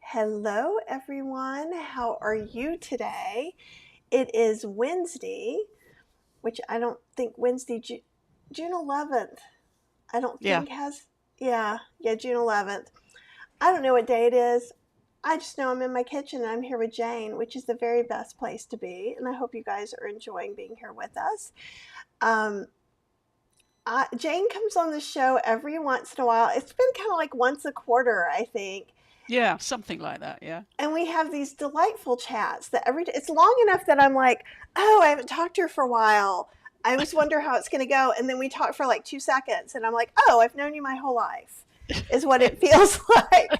Hello, everyone. How are you today? It is Wednesday, which I don't think Wednesday, June 11th, I don't Yeah. think has, yeah, June 11th. I don't know what day it is. I just know I'm in my kitchen and I'm here with Jane, which is the very best place to be. And I hope you guys are enjoying being here with us. Um, Jane comes on the show every once in a while. It's been kind of like once a quarter, I think. Yeah, something like that. Yeah. And we have these delightful chats that every day, it's long enough that I'm like, oh, I haven't talked to her for a while. I always wonder how it's going to go. And then we talk for like 2 seconds and I'm like, oh, I've known you my whole life, is what it Yes. feels like.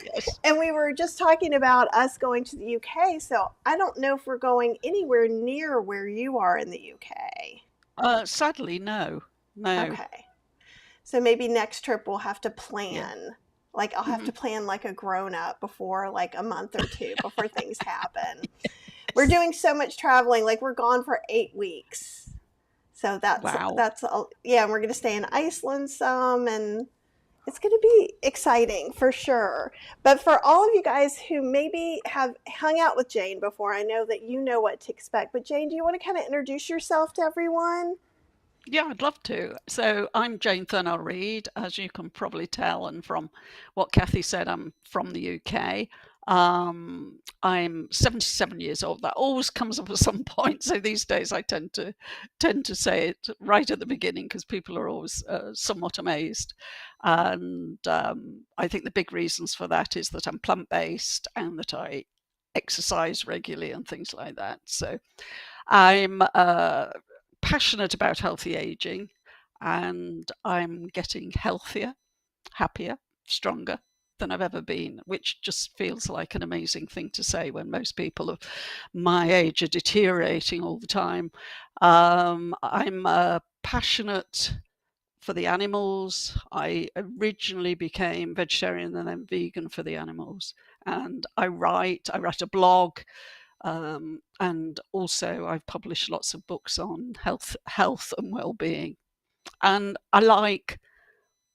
Yes. And we were just talking about us going to the UK. So I don't know if we're going anywhere near where you are in the UK. Sadly, no. No. Okay. So maybe next trip we'll have to Yeah. plan. Like I'll have Hmm. to plan like a grown up before like a month or two before things happen. We're Yes. doing so much traveling. Like we're gone for 8 weeks. So Wow. that's yeah. And we're gonna stay in Iceland some, and it's gonna be exciting for sure. But for all of you guys who maybe have hung out with Jane before, I know that you know what to expect. But Jane, do you want to kind of introduce yourself to everyone? Yeah, I'd love to. So I'm Jane Thurnell-Read, as you can probably tell, and from what Kathy said, I'm from the UK. I'm 77 years old. That always comes up at some point. So these days I tend to say it right at the beginning because people are always somewhat amazed. And I think the big reasons for that is that I'm plant-based and that I exercise regularly and things like that. So I'm passionate about healthy aging and I'm getting healthier, happier, stronger than I've ever been, which just feels like an amazing thing to say when most people of my age are deteriorating all the time. I'm passionate for the animals. I originally became vegetarian and then vegan for the animals. And I write a blog, and also I've published lots of books on health and well-being. And I like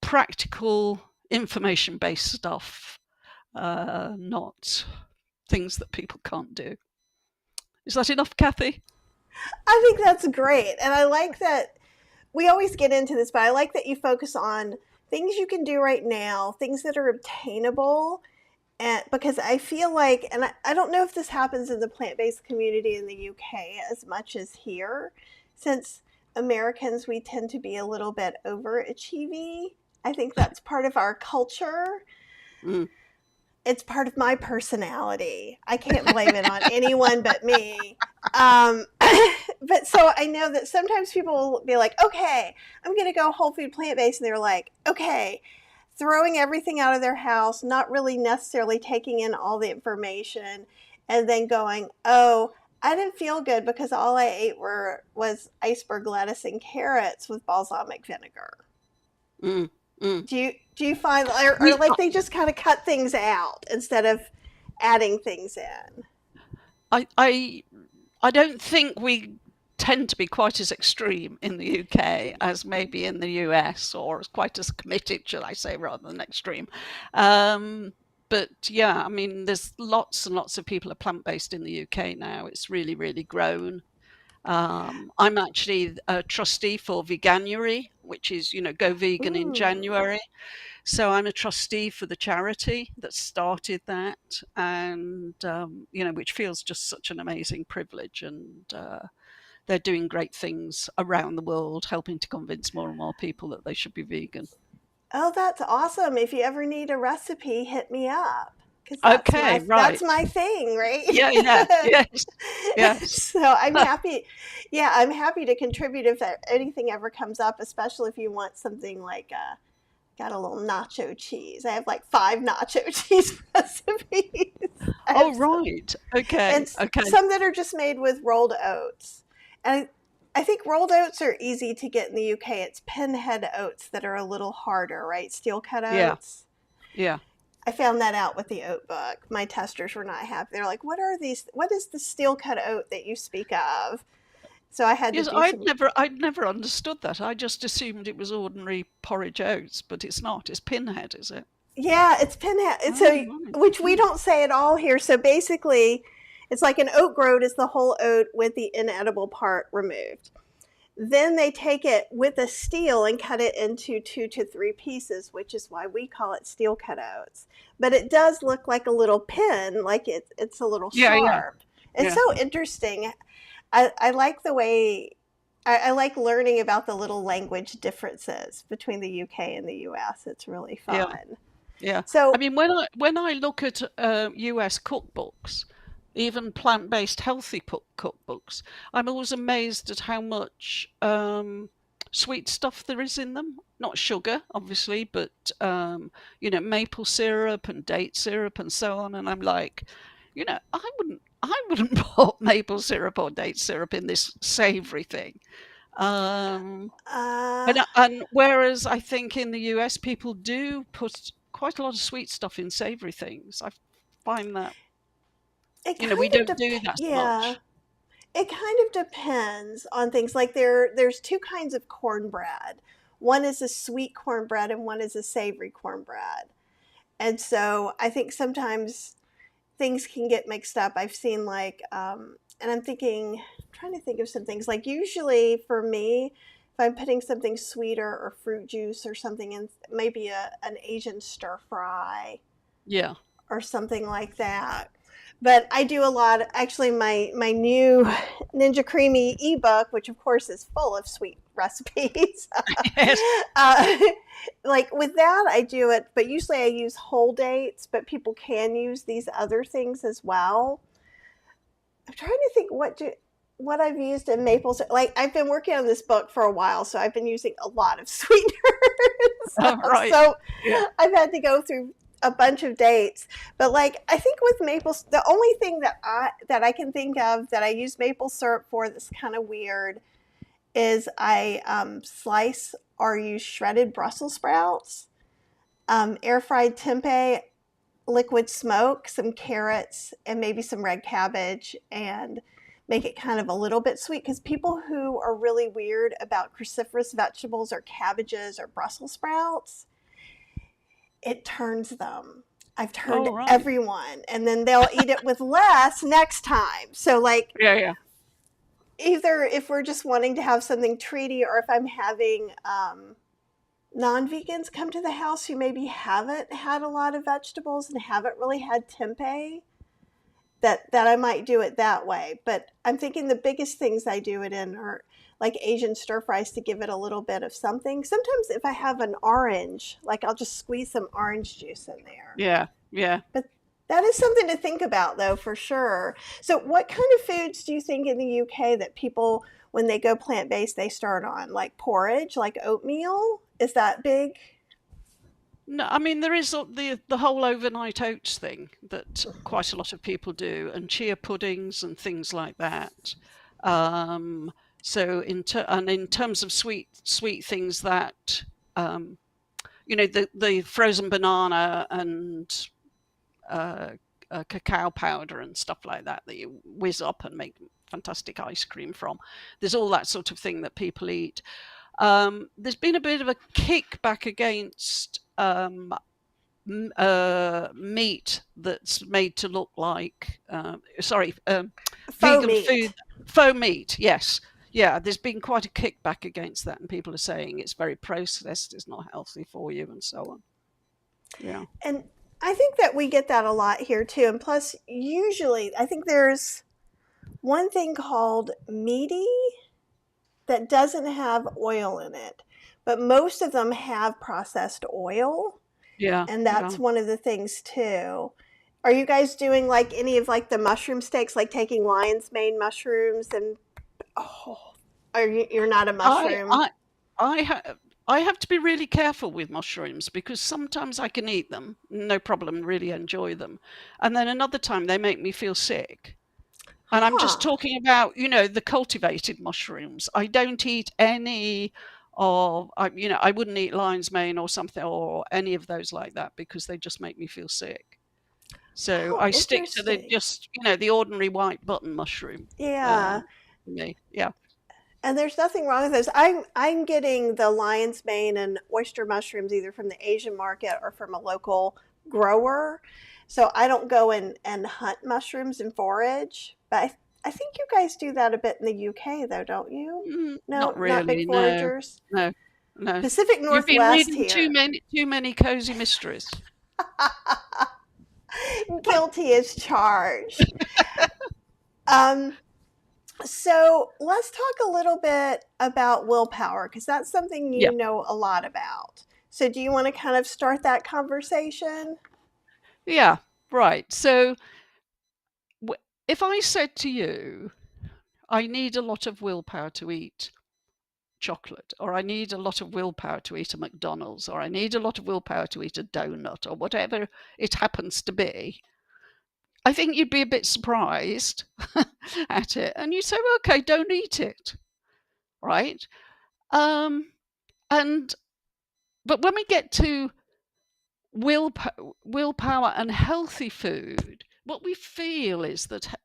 practical information-based stuff, not things that people can't do. Is that enough, Kathy? I think that's great, and I like that we always get into this, but I like that you focus on things you can do right now, things that are obtainable. And because I feel like, and I don't know if this happens in the plant based community in the UK as much as here, since Americans, we tend to be a little bit overachieving. I think that's part of our culture. Mm. It's part of my personality. I can't blame it on anyone but me. Um, but so I know that sometimes people will be like, okay, I'm going to go whole food plant based. And they're like, okay, throwing everything out of their house, not really necessarily taking in all the information, and then going, oh, I didn't feel good because all I ate was iceberg lettuce and carrots with balsamic vinegar. Mm. Mm. Do you find, or We, like they just kind of cut things out instead of adding things in? I, I, I don't think we tend to be quite as extreme in the UK as maybe in the US, or as quite as committed, shall I say, rather than extreme. Um, but yeah, I mean, there's lots and lots of people are plant-based in the UK now. It's really, really grown. I'm actually a trustee for Veganuary, which is, go vegan in Ooh. January. So I'm a trustee for the charity that started that, and which feels just such an amazing privilege. And they're doing great things around the world, helping to convince more and more people that they should be vegan. Oh, that's awesome. If you ever need a recipe, hit me up because Okay, that's right. my thing, right? Yeah, yeah, yes, yes. So I'm happy. Yeah, I'm happy to contribute if anything ever comes up, especially if you want something like got a little nacho cheese. I have like 5 nacho cheese recipes. I Oh, have right. and Okay, okay. some that are just made with rolled oats. And I think rolled oats are easy to get in the UK. It's pinhead oats that are a little harder, right? Steel cut Yeah, oats. yeah. I found that out with the oat book. My testers were not happy. They're like, "What are these? What is the steel cut oat that you speak of?" So I had to Yes, do I'd some. never, I'd never understood that. I just assumed it was ordinary porridge oats, but it's not. It's pinhead, is it? Yeah, it's pinhead. It's Oh, a right. which we Mm. don't say at all here. So basically, it's like an oat groat is the whole oat with the inedible part removed. Then they take it with a steel and cut it into 2 to 3 pieces, which is why we call it steel cut oats. But it does look like a little pin, like it's a little Yeah, yeah, sharp. It's yeah, so interesting. I like the way I like learning about the little language differences between the UK and the US. It's really yeah. fun. Yeah, I So, mean, when I look at US cookbooks, even plant-based healthy cookbooks, I'm always amazed at how much sweet stuff there is in them. Not sugar, obviously, but maple syrup and date syrup and so on. And I'm like, I wouldn't put maple syrup or date syrup in this savory thing. Um, uh, and whereas I think in the US people do put quite a lot of sweet stuff in savory things. I find that, it we kind of don't do that so yeah, much. it kind of depends on things. Like there's two kinds of cornbread. One is a sweet cornbread and one is a savory cornbread. And so I think sometimes things can get mixed up. I've seen and trying to think of some things. Like usually for me, if I'm putting something sweeter or fruit juice or something in, maybe an Asian stir fry Yeah. or something like that. But I do a lot. Actually, my new Ninja Creamy ebook, which of course is full of sweet recipes, Yes. uh, like with that I do it. But usually I use whole dates. But people can use these other things as well. I'm trying to think what I've used in maple. Like I've been working on this book for a while, so I've been using a lot of sweeteners. Oh, right. So Yeah. I've had to go through a bunch of dates. But like I think with maple, the only thing that I can think of that I use maple syrup for that's kind of weird is I slice or use shredded Brussels sprouts, air fried tempeh, liquid smoke, some carrots, and maybe some red cabbage, and make it kind of a little bit sweet. Because people who are really weird about cruciferous vegetables or cabbages or Brussels sprouts, it turns them. I've turned Oh, right. everyone, and then they'll eat it with less next time. So, like, Yeah, yeah. either if we're just wanting to have something treaty, or if I'm having non-vegans come to the house who maybe haven't had a lot of vegetables and haven't really had tempeh, that I might do it that way. But I'm thinking the biggest things I do it in are like Asian stir fries to give it a little bit of something. Sometimes if I have an orange, like I'll just squeeze some orange juice in there. Yeah, yeah. But that is something to think about though, for sure. So what kind of foods do you think in the UK that people, when they go plant-based, they start on? Like porridge, like oatmeal? Is that big? No, I mean there is the whole overnight oats thing that quite a lot of people do, and chia puddings and things like that. Um, so in terms of sweet things that the frozen banana and uh, cacao powder and stuff like that that you whiz up and make fantastic ice cream from. There's all that sort of thing that people eat. There's been a bit of a kickback against meat that's made to look like, Faux vegan food, meat. faux meat. Yes, yeah. There's been quite a kickback against that, and people are saying it's very processed, it's not healthy for you, and so on. Yeah, And I think that we get that a lot here too. And plus, usually, I think there's one thing called meaty that doesn't have oil in it, but most of them have processed oil. yeah, And yeah. that's one of the things too. Are you guys doing like any of like the mushroom steaks, like taking lion's mane mushrooms and oh, you're not a I mushroom? I I have I have to be really careful with mushrooms because sometimes I can eat them, no problem, really enjoy them, and then another time they make me feel sick. And I'm just Huh. talking about, the cultivated mushrooms. I don't eat any I wouldn't eat lion's mane or something or any of those like that because they just make me feel sick. So Oh, I stick to the interesting. just, the ordinary white button mushroom. Yeah. Um, for me. Yeah. And there's nothing wrong with those. I'm getting the lion's mane and oyster mushrooms either from the Asian market or from a local grower. So I don't go and hunt mushrooms and forage. But I think you guys do that a bit in the UK though, don't you? Not No, not big really, no, foragers. no, no. Pacific You've been Northwest reading here. too many cozy mysteries. Guilty as charged. Um, so let's talk a little bit about willpower because that's something Yeah, you know a lot about. So do you want to kind of start that conversation? yeah, right. So if I said to you, I need a lot of willpower to eat chocolate, or I need a lot of willpower to eat a McDonald's, or I need a lot of willpower to eat a donut, or whatever it happens to be, I think you'd be a bit surprised at it. And you say, well, okay, don't eat it, right? Um, and but when we get to willpower and healthy food, what we feel is that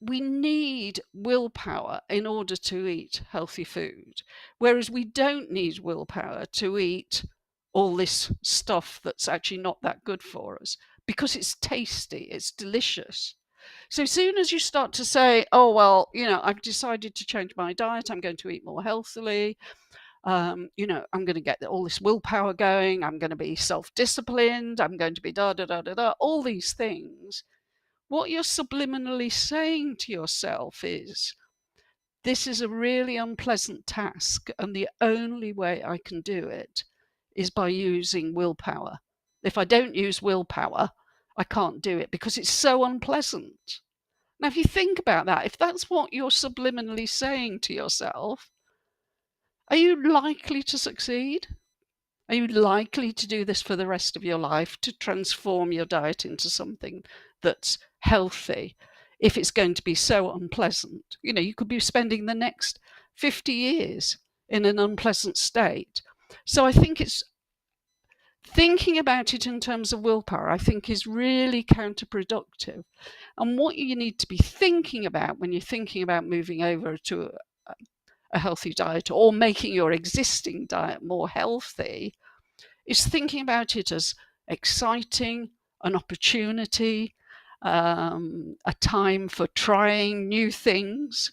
we need willpower in order to eat healthy food, whereas we don't need willpower to eat all this stuff that's actually not that good for us because it's tasty, it's delicious. So as soon as you start to say, oh, well, I've decided to change my diet, I'm going to eat more healthily, I'm going to get all this willpower going, I'm going to be self-disciplined, I'm going to be da da da da da, all these things, what you're subliminally saying to yourself is, this is a really unpleasant task, and the only way I can do it is by using willpower. If I don't use willpower, I can't do it because it's so unpleasant. Now, if you think about that, if that's what you're subliminally saying to yourself, are you likely to succeed? Are you likely to do this for the rest of your life, to transform your diet into something that's healthy, if it's going to be so unpleasant? You could be spending the next 50 years in an unpleasant state. So I think it's thinking about it in terms of willpower, I think, is really counterproductive. And what you need to be thinking about when you're thinking about moving over to a healthy diet or making your existing diet more healthy is thinking about it as exciting, an opportunity, a time for trying new things.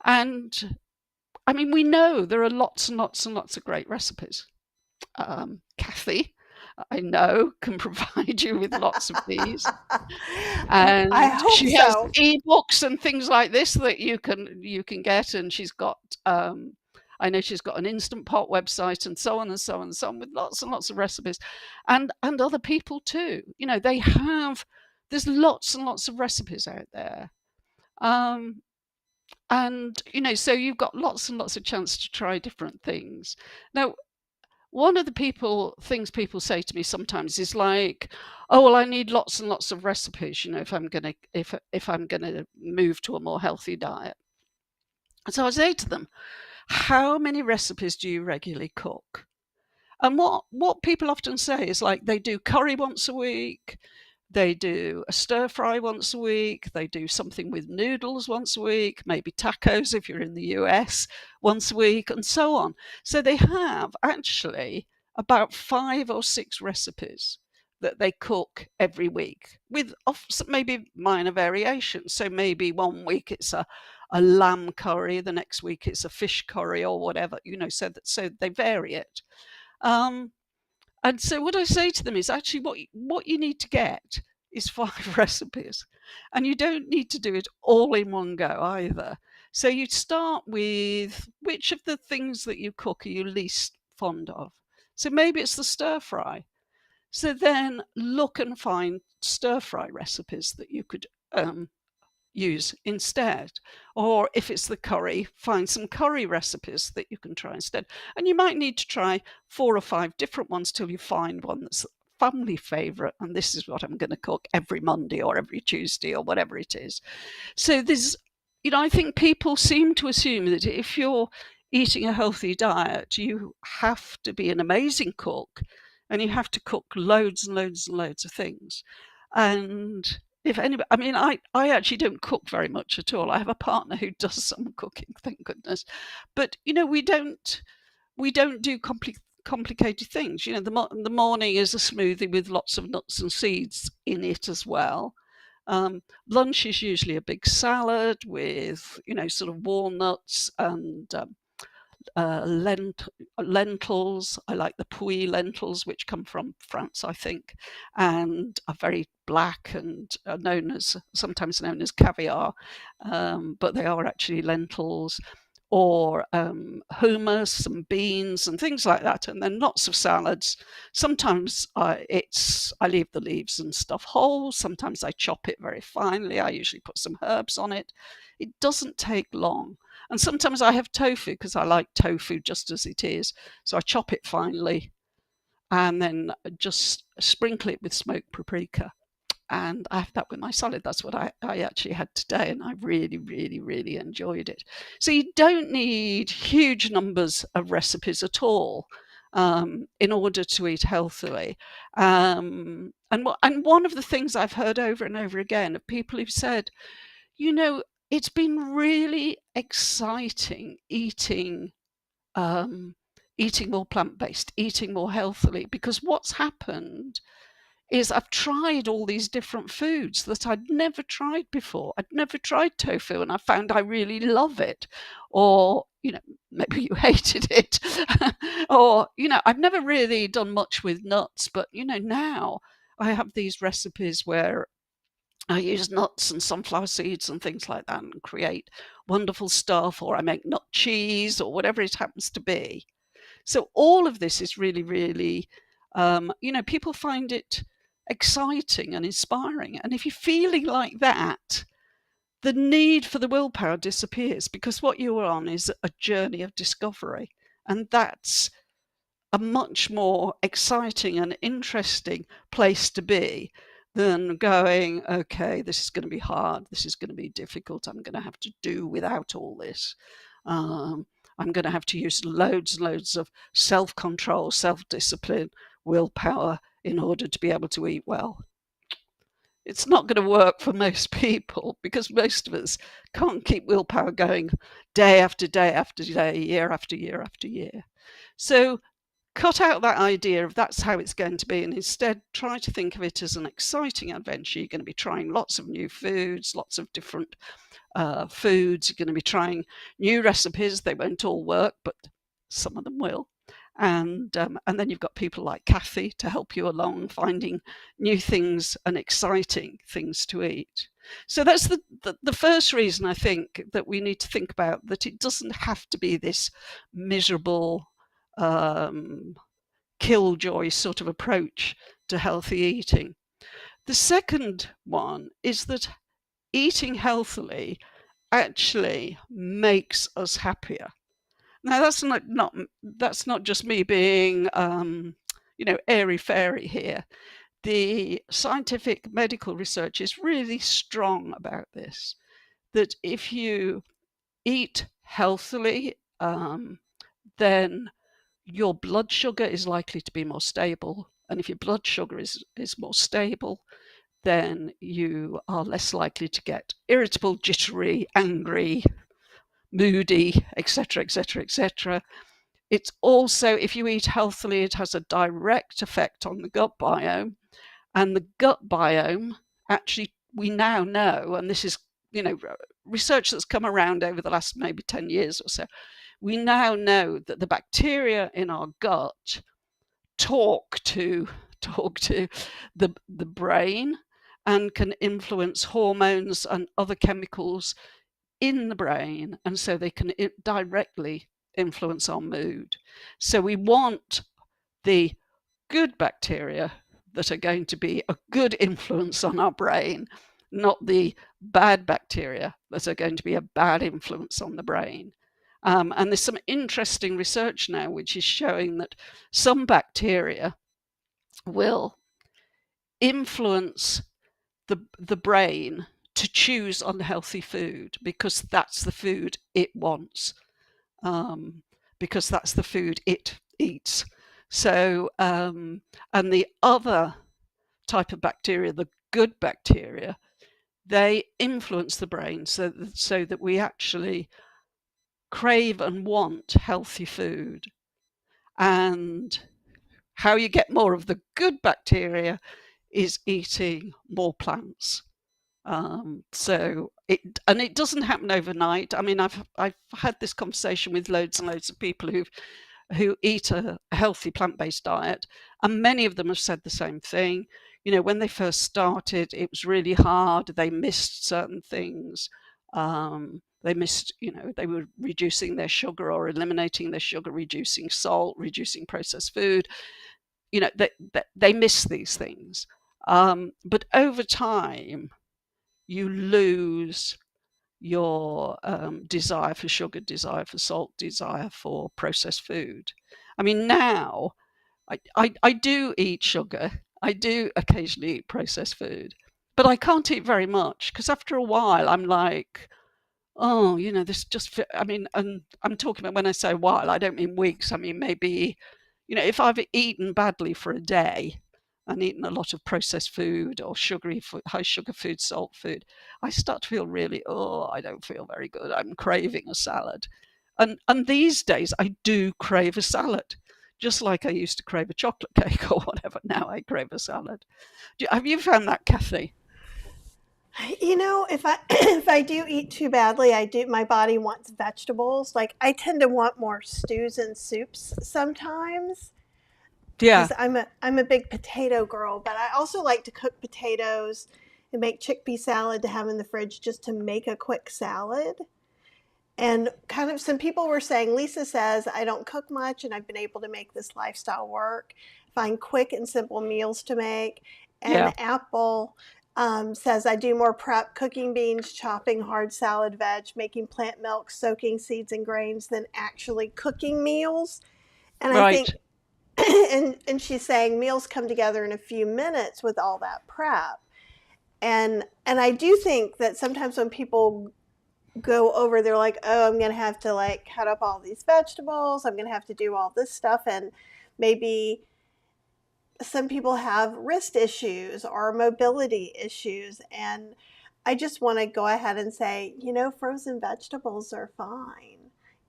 And I mean, we know there are lots and lots and lots of great recipes. Kathy, I know, can provide you with lots of these. I And hope she has so. ebooks and things like this that you can get. And she's got, I know she's got an Instant Pot website and so on and so on and so on, with lots and lots of recipes, and other people too. There's lots and lots of recipes out there. Um, and so you've got lots and lots of chance to try different things. Now, one of the things people say to me sometimes is like, oh, well, I need lots and lots of recipes, if I'm gonna move to a more healthy diet. So I say to them, how many recipes do you regularly cook? And what people often say is, like, they do curry once a week, they do a stir fry once a week, they do something with noodles once a week, maybe tacos if you're in the US once a week, and so on. So they have actually about 5 or 6 recipes that they cook every week, with maybe minor variations. So maybe one week it's a lamb curry, the next week it's a fish curry or whatever, so they vary it. Um, and so what I say to them is, actually, what you need to get is 5 recipes, and you don't need to do it all in one go either. So you start with, which of the things that you cook are you least fond of? So maybe it's the stir fry. So then look and find stir fry recipes that you could use instead. Or if it's the curry, find some curry recipes that you can try instead. And you might need to try 4 or 5 different ones till you find one that's family favorite, and this is what I'm going to cook every Monday or every Tuesday or whatever it is. So I think people seem to assume that if you're eating a healthy diet, you have to be an amazing cook and you have to cook loads and loads and loads of things. And if anybody, I mean, I actually don't cook very much at all. I have a partner who does some cooking, thank goodness. But we don't do complicated things. The morning is a smoothie with lots of nuts and seeds in it as well. Lunch is usually a big salad with, sort of walnuts and lentils. I like the Puy lentils, which come from France, I think, and are very black and are sometimes known as caviar, but they are actually lentils. Or hummus and beans and things like that, and then lots of salads. Sometimes I leave the leaves and stuff whole. Sometimes I chop it very finely. I usually put some herbs on it. It doesn't take long. And sometimes I have tofu because I like tofu just as it is. So I chop it finely and then just sprinkle it with smoked paprika. And I have that with my salad. That's what I actually had today, and I really, really, really enjoyed it. So you don't need huge numbers of recipes at all in order to eat healthily. And one of the things I've heard over and over again of people who've said, it's been really exciting eating more plant-based, eating more healthily, because what's happened is I've tried all these different foods that I'd never tried before. I'd never tried tofu, and I found I really love it. Or, maybe you hated it. Or, I've never really done much with nuts, but, now I have these recipes where I use nuts and sunflower seeds and things like that and create wonderful stuff, or I make nut cheese or whatever it happens to be. So all of this is really, really, people find it exciting and inspiring. And if you're feeling like that, the need for the willpower disappears, because what you're on is a journey of discovery. And that's a much more exciting and interesting place to be than going, okay, this is going to be hard, this is going to be difficult, I'm going to have to do without all this. I'm going to have to use loads and loads of self-control, self-discipline, willpower in order to be able to eat well. It's not going to work for most people, because most of us can't keep willpower going day after day after day, year after year after year. So cut out that idea of that's how it's going to be, and instead try to think of it as an exciting adventure. You're going to be trying lots of new foods, lots of different foods. You're going to be trying new recipes. They won't all work, but some of them will. And then you've got people like Kathy to help you along, finding new things and exciting things to eat. So that's the first reason I think that we need to think about that it doesn't have to be this miserable killjoy sort of approach to healthy eating. The second one is that eating healthily actually makes us happier. Now that's not just me being airy fairy here. The scientific medical research is really strong about this, that if you eat healthily, then your blood sugar is likely to be more stable. And if your blood sugar is more stable, then you are less likely to get irritable, jittery, angry, moody, etc., etc., etc. It's also, if you eat healthily, it has a direct effect on the gut biome. And the gut biome, actually, we now know, and this is, research that's come around over the last maybe 10 years or so, we now know that the bacteria in our gut talk to the brain and can influence hormones and other chemicals in the brain, and so they can directly influence our mood. So we want the good bacteria that are going to be a good influence on our brain, not the bad bacteria that are going to be a bad influence on the brain. And there's some interesting research now which is showing that some bacteria will influence the brain to choose unhealthy food because that's the food it wants, because that's the food it eats. So, and the other type of bacteria, the good bacteria, they influence the brain so that we actually crave and want healthy food. And how you get more of the good bacteria is eating more plants. It doesn't happen overnight. I mean, I've had this conversation with loads and loads of people who eat a healthy plant-based diet, and many of them have said the same thing. When they first started, it was really hard. They missed certain things. They missed, they were reducing their sugar or eliminating their sugar, reducing salt, reducing processed food. They miss these things. But over time, you lose your desire for sugar, desire for salt, desire for processed food. I mean, now I do eat sugar. I do occasionally eat processed food, but I can't eat very much because after a while I'm like, oh, this just, I mean, and I'm talking about when I say a while, I don't mean weeks. I mean, maybe, if I've eaten badly for a day and eaten a lot of processed food or sugary food, high sugar food, salt food, I start to feel really, I don't feel very good. I'm craving a salad. And these days I do crave a salad, just like I used to crave a chocolate cake or whatever. Now I crave a salad. Have you found that, Kathy? If I if I do eat too badly, my body wants vegetables. Like I tend to want more stews and soups sometimes Yeah, because I'm a big potato girl, but I also like to cook potatoes and make chickpea salad to have in the fridge just to make a quick salad. And kind of some people were saying, Lisa says, I don't cook much and I've been able to make this lifestyle work, find quick and simple meals to make. yeah, And Apple says, I do more prep, cooking beans, chopping hard salad veg, making plant milk, soaking seeds and grains than actually cooking meals. And I right. think, and she's saying meals come together in a few minutes with all that prep. And I do think that sometimes when people go over, they're like, oh, I'm going to have to like cut up all these vegetables, I'm going to have to do all this stuff, and maybe some people have wrist issues or mobility issues, and I just want to go ahead and say, frozen vegetables are fine,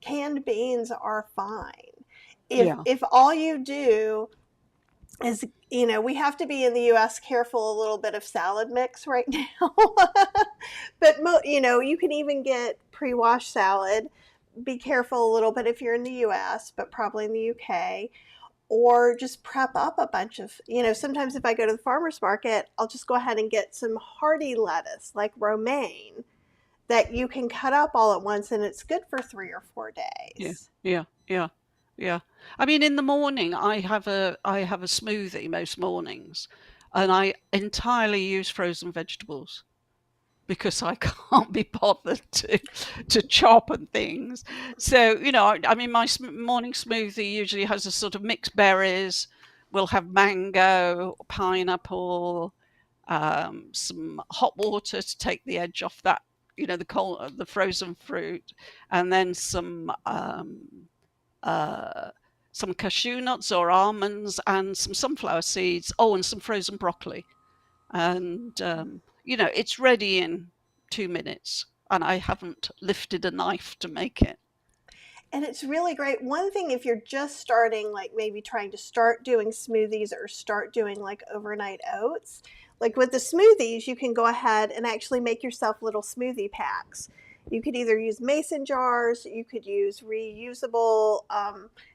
canned beans are fine. if Yeah, if all you do is, we have to be in the US careful a little bit of salad mix right now. But you can even get pre-washed salad. Be careful a little bit if you're in the US, but probably in the UK. Or just prep up a bunch of, sometimes if I go to the farmer's market, I'll just go ahead and get some hardy lettuce like romaine that you can cut up all at once, and it's good for 3 or 4 yeah, days. yeah, yeah, yeah. I mean, in the morning, I have a smoothie most mornings, and I entirely use frozen vegetables because I can't be bothered to chop and things. So, I mean, my morning smoothie usually has a sort of mixed berries. We'll have mango, pineapple, some hot water to take the edge off that, the frozen fruit, and then uh, some cashew nuts or almonds and some sunflower seeds. Oh, and some frozen broccoli. And, it's ready in 2 minutes. And I haven't lifted a knife to make it. And it's really great. One thing, if you're just starting, like maybe trying to start doing smoothies or start doing like overnight oats, like with the smoothies, you can go ahead and actually make yourself little smoothie packs. You could either use mason jars, you could use reusable,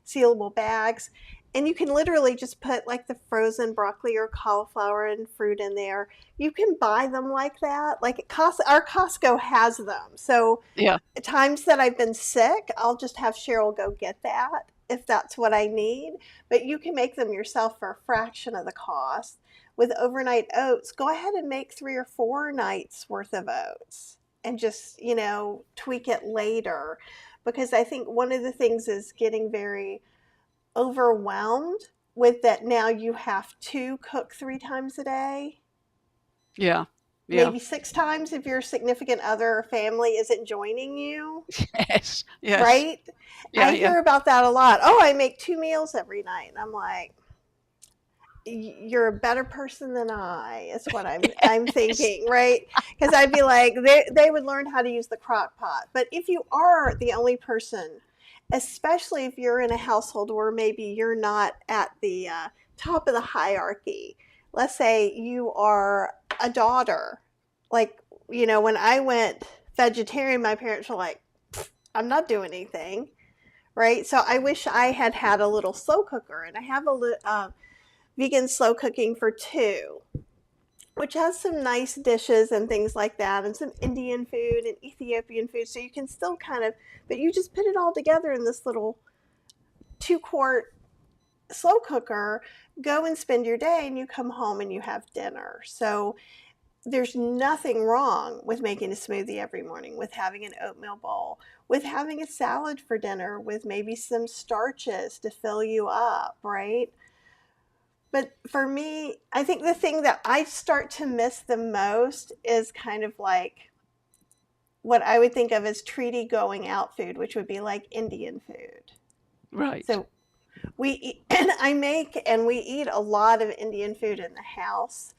sealable bags, and you can literally just put like the frozen broccoli or cauliflower and fruit in there. You can buy them like that. Like our Costco has them. So Yeah. times that I've been sick, I'll just have Cheryl go get that if that's what I need. But you can make them yourself for a fraction of the cost. With overnight oats, go ahead and make 3 or 4 nights worth of oats and just, tweak it later. Because I think one of the things is getting very overwhelmed with that now you have to cook 3 times a day, Yeah. Yeah. maybe 6 times if your significant other or family isn't joining you. Yes. Yes. Right? Yeah. I Yeah. hear about that a lot. Oh, I make 2 meals every night. And I'm like, you're a better person than I, is what I'm thinking, right? Because I'd be like, they would learn how to use the crock pot. But if you are the only person, especially if you're in a household where maybe you're not at the top of the hierarchy, let's say you are a daughter, like, when I went vegetarian, my parents were like, I'm not doing anything, right? So I wish I had had a little slow cooker, and I have a vegan slow cooking for two, which has some nice dishes and things like that, and some Indian food and Ethiopian food. So you can still but you just put it all together in this little 2-quart slow cooker, go and spend your day, and you come home and you have dinner. So there's nothing wrong with making a smoothie every morning, with having an oatmeal bowl, with having a salad for dinner, with maybe some starches to fill you up, right? But for me, I think the thing that I start to miss the most is kind of like what I would think of as treaty going out food, which would be like Indian food. Right. So we eat, and I make and we eat a lot of Indian food in the house.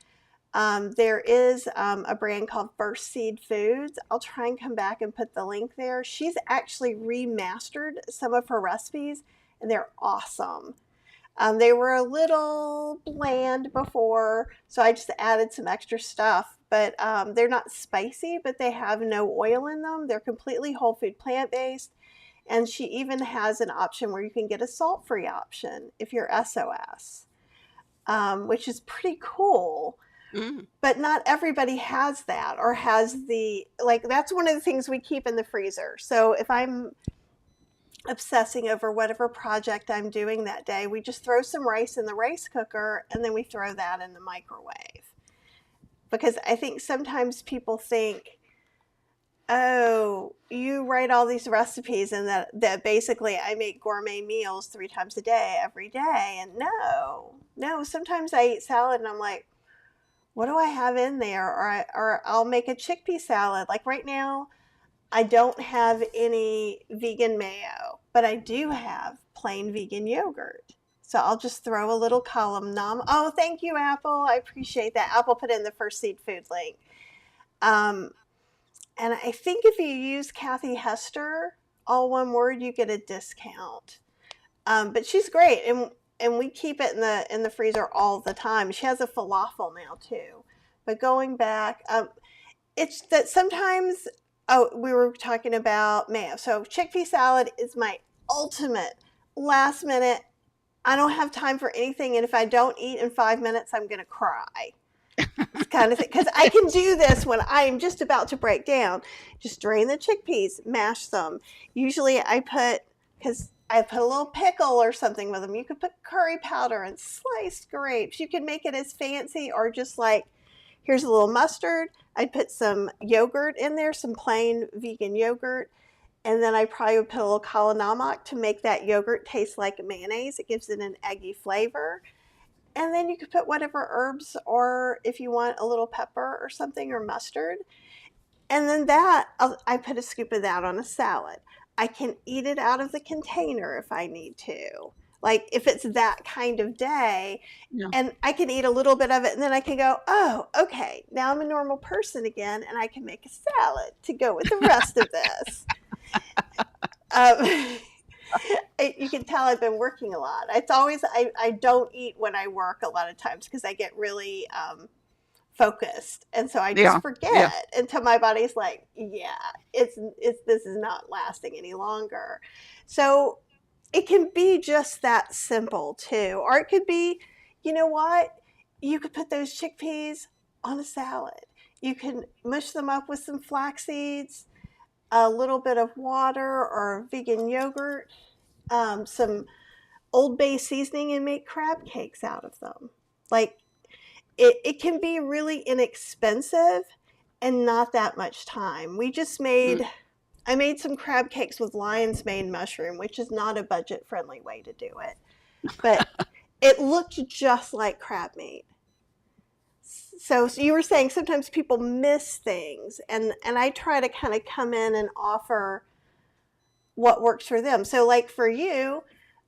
There is a brand called First Seed Foods. I'll try and come back and put the link there. She's actually remastered some of her recipes, and they're awesome. They were a little bland before, so I just added some extra stuff. But they're not spicy, but they have no oil in them. They're completely whole food plant-based. And she even has an option where you can get a salt-free option if you're SOS, which is pretty cool. Mm. But not everybody has that, or has that's one of the things we keep in the freezer. So if I'm obsessing over whatever project I'm doing that day, we just throw some rice in the rice cooker, and then we throw that in the microwave. Because I think sometimes people think, oh, you write all these recipes and that basically I make gourmet meals 3 times a day, every day. And no, sometimes I eat salad and I'm like, what do I have in there? Or I'll make a chickpea salad. Like right now, I don't have any vegan mayo, but I do have plain vegan yogurt. So I'll just throw a little column nom. Oh, thank you, Apple. I appreciate that. Apple put in the First Seed Food link. And I think if you use Kathy Hester, all one word, you get a discount. But she's great, and we keep it in the freezer all the time. She has a falafel now too. But going back, it's that sometimes. Oh, we were talking about mayo. So chickpea salad is my ultimate last minute. I don't have time for anything, and if I don't eat in 5 minutes, I'm going to cry. Kind of thing, because I can do this when I am just about to break down. Just drain the chickpeas, mash them. Usually because I put a little pickle or something with them. You could put curry powder and sliced grapes. You can make it as fancy, or just like, here's a little mustard. I'd put some yogurt in there, some plain vegan yogurt. And then I probably would put a little kala namak to make that yogurt taste like mayonnaise. It gives it an eggy flavor. And then you could put whatever herbs, or if you want a little pepper or something, or mustard. And then I put a scoop of that on a salad. I can eat it out of the container if I need to. Like if it's that kind of day, Yeah. and I can eat a little bit of it, and then I can go, oh, okay, now I'm a normal person again, and I can make a salad to go with the rest of this. You can tell I've been working a lot. It's always, I don't eat when I work a lot of times because I get really focused. And so I just forget until my body's like, this is not lasting any longer. So it can be just that simple too. Or it could be, you know what? You could put those chickpeas on a salad. You can mush them up with some flax seeds, a little bit of water or vegan yogurt, some Old Bay seasoning, and make crab cakes out of them. Like it can be really inexpensive and not that much time. I made some crab cakes with lion's mane mushroom, which is not a budget friendly way to do it, but it looked just like crab meat. So you were saying sometimes people miss things, and I try to kind of come in and offer what works for them. So like for you,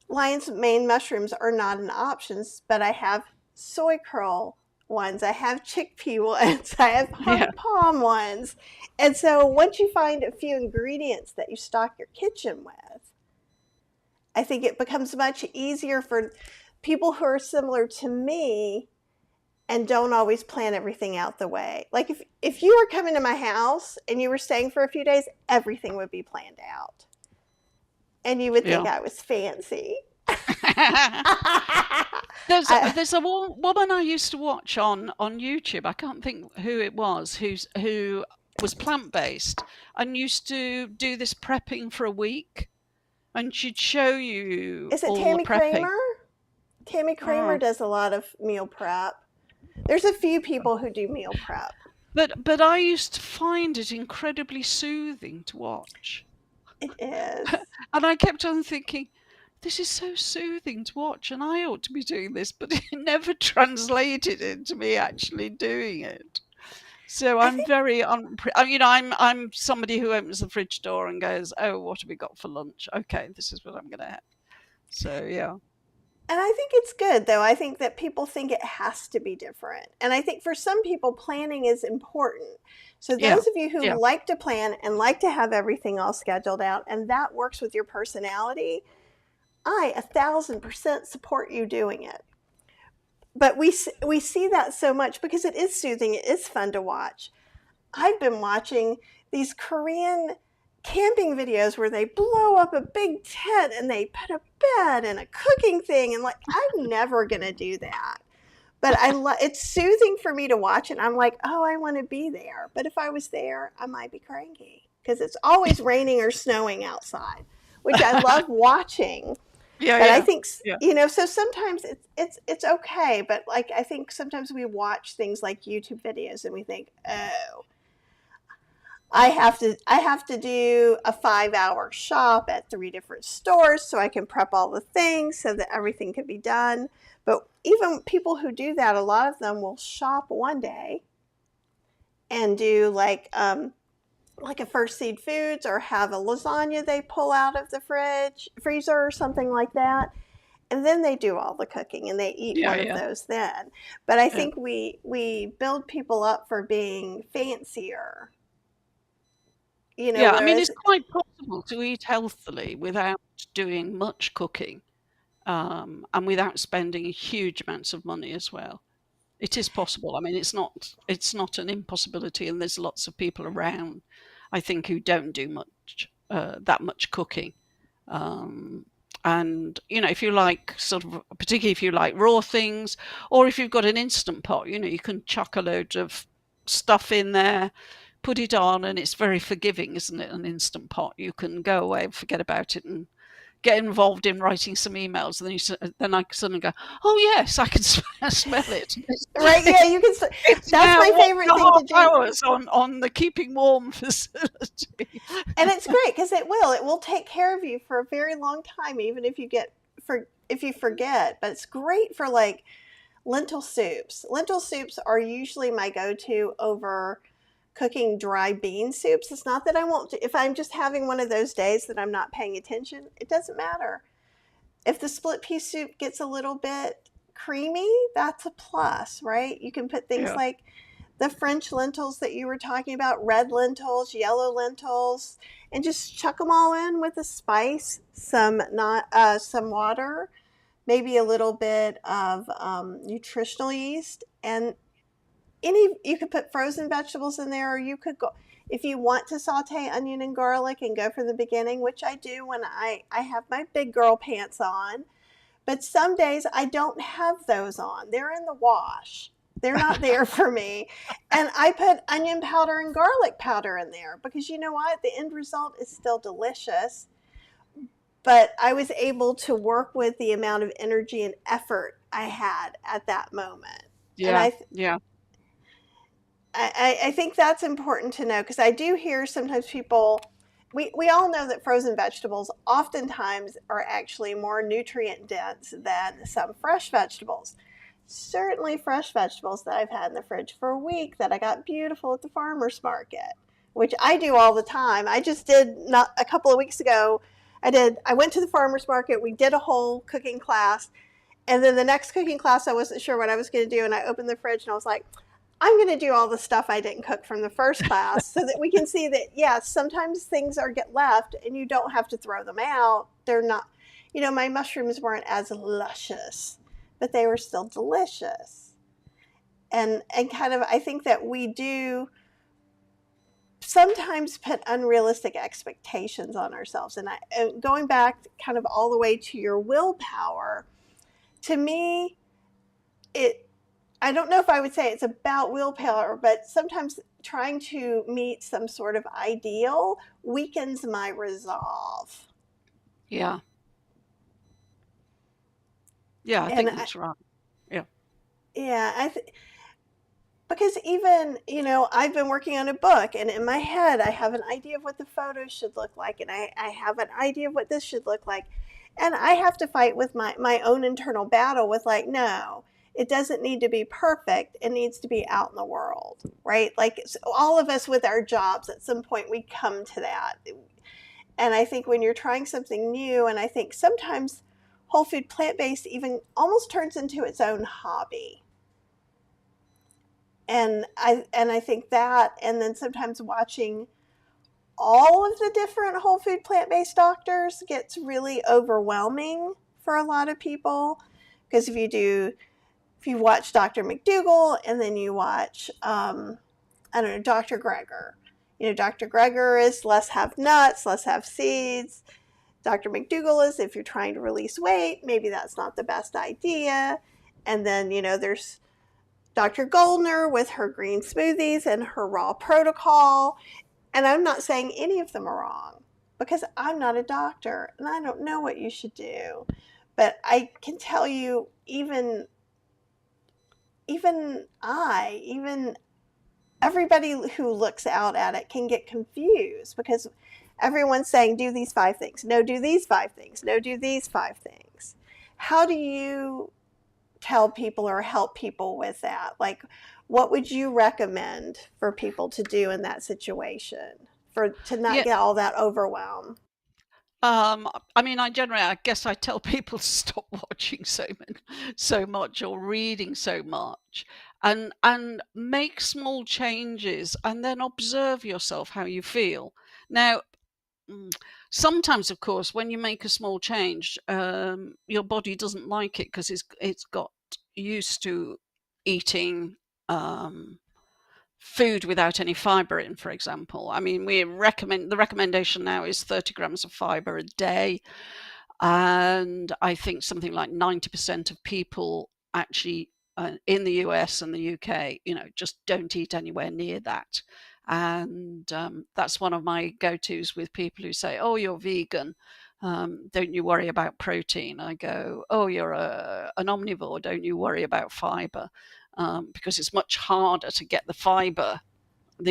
lion's mane mushrooms are not an option, but I have soy curl ones, I have chickpea ones, I have Yeah. hard palm ones. And so once you find a few ingredients that you stock your kitchen with, I think it becomes much easier for people who are similar to me and don't always plan everything out the way. Like if you were coming to my house and you were staying for a few days, everything would be planned out. And you would think Yeah. I was fancy. There's I, there's a woman I used to watch on YouTube. I can't think who it was, who was plant-based and used to do this prepping for a week, and she'd show you is it all the Tammy prepping. Kramer? Tammy Kramer Oh. does a lot of meal prep. There's a few people who do meal prep. But I used to find it incredibly soothing to watch. It is. And I kept on thinking, this is so soothing to watch, and I ought to be doing this, but it never translated into me actually doing it. So I I'm think, very I'm somebody who opens the fridge door and goes, oh, what have we got for lunch? Okay, this is what I'm gonna have. So yeah. and I think it's good though. I think that people think it has to be different. And I think for some people, planning is important. So Yeah. those of you who Yeah. like to plan and like to have everything all scheduled out, and that works with your personality, I 1,000% support you doing it. But we see that so much because it is soothing. It is fun to watch. I've been watching these Korean camping videos where they blow up a big tent and they put a bed and a cooking thing, and like I'm never gonna do that. But it's soothing for me to watch, and I'm like, oh, I want to be there. But if I was there, I might be cranky because it's always raining or snowing outside, which I love watching. Yeah. But I Yeah. think, Yeah. so sometimes it's okay. But like I think sometimes we watch things like YouTube videos and we think, oh, I have to do a 5-hour shop at 3 different stores so I can prep all the things so that everything can be done. But even people who do that, a lot of them will shop one day and do like a First Seed Foods or have a lasagna they pull out of the freezer or something like that. And then they do all the cooking and they eat Yeah. one of Yeah. those then. But I Yeah. think we build people up for being fancier. Yeah. I mean, Whereas it's quite possible to eat healthily without doing much cooking, and without spending huge amounts of money as well. It is possible. I mean, it's not an impossibility, and there's lots of people around, I think, who don't do much that much cooking. And if you like particularly if you like raw things, or if you've got an instant pot, you can chuck a load of stuff in there, put it on, and it's very forgiving, isn't it? An instant pot. You can go away and forget about it and get involved in writing some emails, and then I suddenly go, oh yes, I can smell it. right, yeah, you can. It's That's now my one favorite and a thing to half do. hours on the keeping warm facility. And it's great because it will take care of you for a very long time, even if you forget. But it's great for like lentil soups. Lentil soups are usually my go-to over cooking dry bean soups. It's not that I won't do, if I'm just having one of those days that I'm not paying attention, it doesn't matter. If the split pea soup gets a little bit creamy, that's a plus, right? You can put things Yeah. like the French lentils that you were talking about, red lentils, yellow lentils, and just chuck them all in with a spice, some water, maybe a little bit of nutritional yeast, and you could put frozen vegetables in there, or you could go, if you want to saute onion and garlic and go from the beginning, which I do when I have my big girl pants on. But some days I don't have those on. They're in the wash. They're not there for me. And I put onion powder and garlic powder in there because you know what? The end result is still delicious. But I was able to work with the amount of energy and effort I had at that moment. Yeah. And Yeah. I think that's important to know because I do hear sometimes people, we all know that frozen vegetables oftentimes are actually more nutrient dense than some fresh vegetables. Certainly fresh vegetables that I've had in the fridge for a week that I got beautiful at the farmer's market, which I do all the time. I just did not a couple of weeks ago. I went to the farmer's market. We did a whole cooking class. And then the next cooking class, I wasn't sure what I was going to do. And I opened the fridge and I was like, I'm going to do all the stuff I didn't cook from the first class so that we can see that, yes, sometimes things are get left and you don't have to throw them out. They're not, my mushrooms weren't as luscious, but they were still delicious. And kind of, I think that we do sometimes put unrealistic expectations on ourselves. And going back kind of all the way to your willpower, to me, I don't know if I would say it's about willpower, but sometimes trying to meet some sort of ideal weakens my resolve. Yeah. Yeah, I And think that's right. Yeah. yeah, because even, I've been working on a book, and in my head, I have an idea of what the photos should look like, and I have an idea of what this should look like. And I have to fight with my own internal battle with, like, no, it doesn't need to be perfect. It needs to be out in the world, right? Like, all of us with our jobs, at some point, we come to that. And I think when you're trying something new, and I think sometimes whole food plant-based even almost turns into its own hobby. And I think that, and then sometimes watching all of the different whole food plant-based doctors gets really overwhelming for a lot of people. Because if you watch Dr. McDougall and then you watch, I don't know, Dr. Greger. Dr. Greger is let's have nuts, let's have seeds. Dr. McDougall is if you're trying to release weight, maybe that's not the best idea. And then, there's Dr. Goldner with her green smoothies and her raw protocol. And I'm not saying any of them are wrong, because I'm not a doctor and I don't know what you should do. But I can tell you, even everybody who looks out at it can get confused, because everyone's saying, do these 5 things. No, do these 5 things. No, do these 5 things. How do you tell people or help people with that? Like, what would you recommend for people to do in that situation to not Yeah. get all that overwhelm? I guess I tell people to stop watching so much or reading so much, and make small changes, and then observe yourself how you feel. Now, sometimes, of course, when you make a small change, your body doesn't like it because it's got used to eating food without any fiber in, for example. I mean, the recommendation now is 30 grams of fiber a day. And I think something like 90% of people actually in the US and the UK, just don't eat anywhere near that. And that's one of my go-tos with people who say, oh, you're vegan. Don't you worry about protein? I go, oh, you're an omnivore. Don't you worry about fiber? Because it's much harder to get the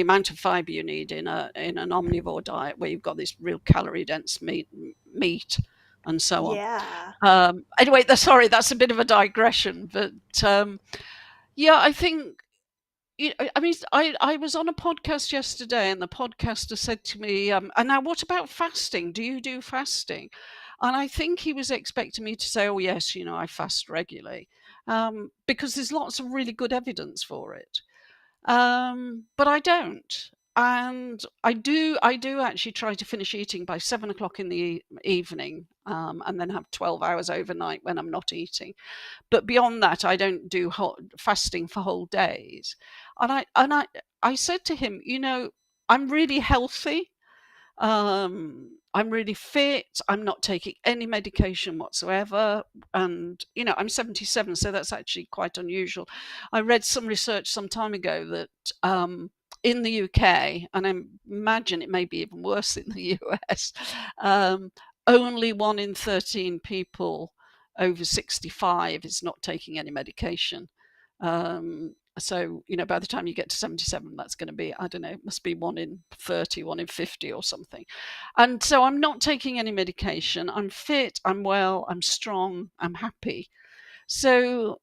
amount of fiber you need in an omnivore diet, where you've got this real calorie dense meat and so on. Yeah. Anyway, sorry, that's a bit of a digression, but yeah, I think, I was on a podcast yesterday, and the podcaster said to me, and now what about fasting? Do you do fasting? And I think he was expecting me to say, oh yes, I fast regularly, because there's lots of really good evidence for it. But I don't. And I do actually try to finish eating by 7 o'clock in the evening, and then have 12 hours overnight when I'm not eating. But beyond that, I don't do fasting for whole days. And I said to him, I'm really healthy. I'm really fit. I'm not taking any medication whatsoever. And, I'm 77, so that's actually quite unusual. I read some research some time ago that in the UK, and I imagine it may be even worse in the US, only 1 in 13 people over 65 is not taking any medication. So, by the time you get to 77, that's going to be, I don't know, it must be 1 in 30, 1 in 50 or something. And so I'm not taking any medication. I'm fit, I'm well, I'm strong, I'm happy. So,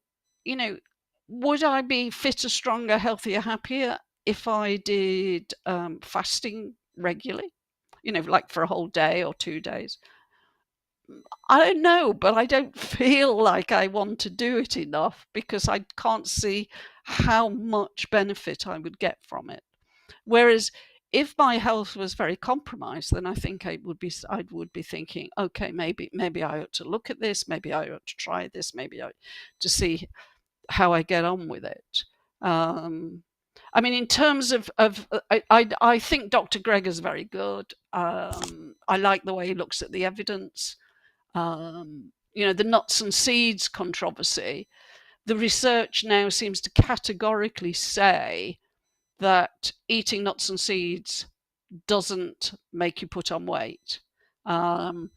would I be fitter, stronger, healthier, happier if I did fasting regularly, like for a whole day or 2 days? I don't know, but I don't feel like I want to do it enough because I can't see how much benefit I would get from it. Whereas if my health was very compromised, then I think I would be thinking, okay, maybe I ought to look at this, maybe I ought to try this, maybe I to see how I get on with it. I mean, in terms of I think Dr. Greger's very good. I like the way he looks at the evidence. The nuts and seeds controversy. The research now seems to categorically say that eating nuts and seeds doesn't make you put on weight. And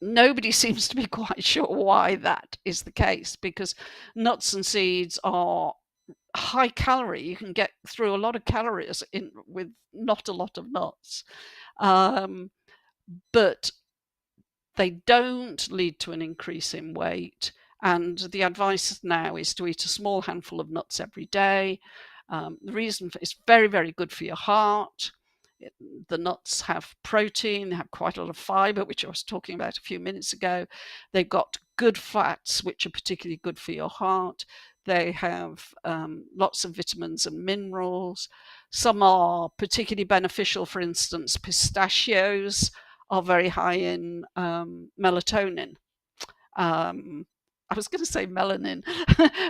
nobody seems to be quite sure why that is the case, because nuts and seeds are high calorie. You can get through a lot of calories with not a lot of nuts. But they don't lead to an increase in weight. And the advice now is to eat a small handful of nuts every day. The reason for it's very, very good for your heart. The nuts have protein, they have quite a lot of fiber, which I was talking about a few minutes ago. They've got good fats, which are particularly good for your heart. They have lots of vitamins and minerals. Some are particularly beneficial. For instance, pistachios are very high in melatonin. I was going to say melanin,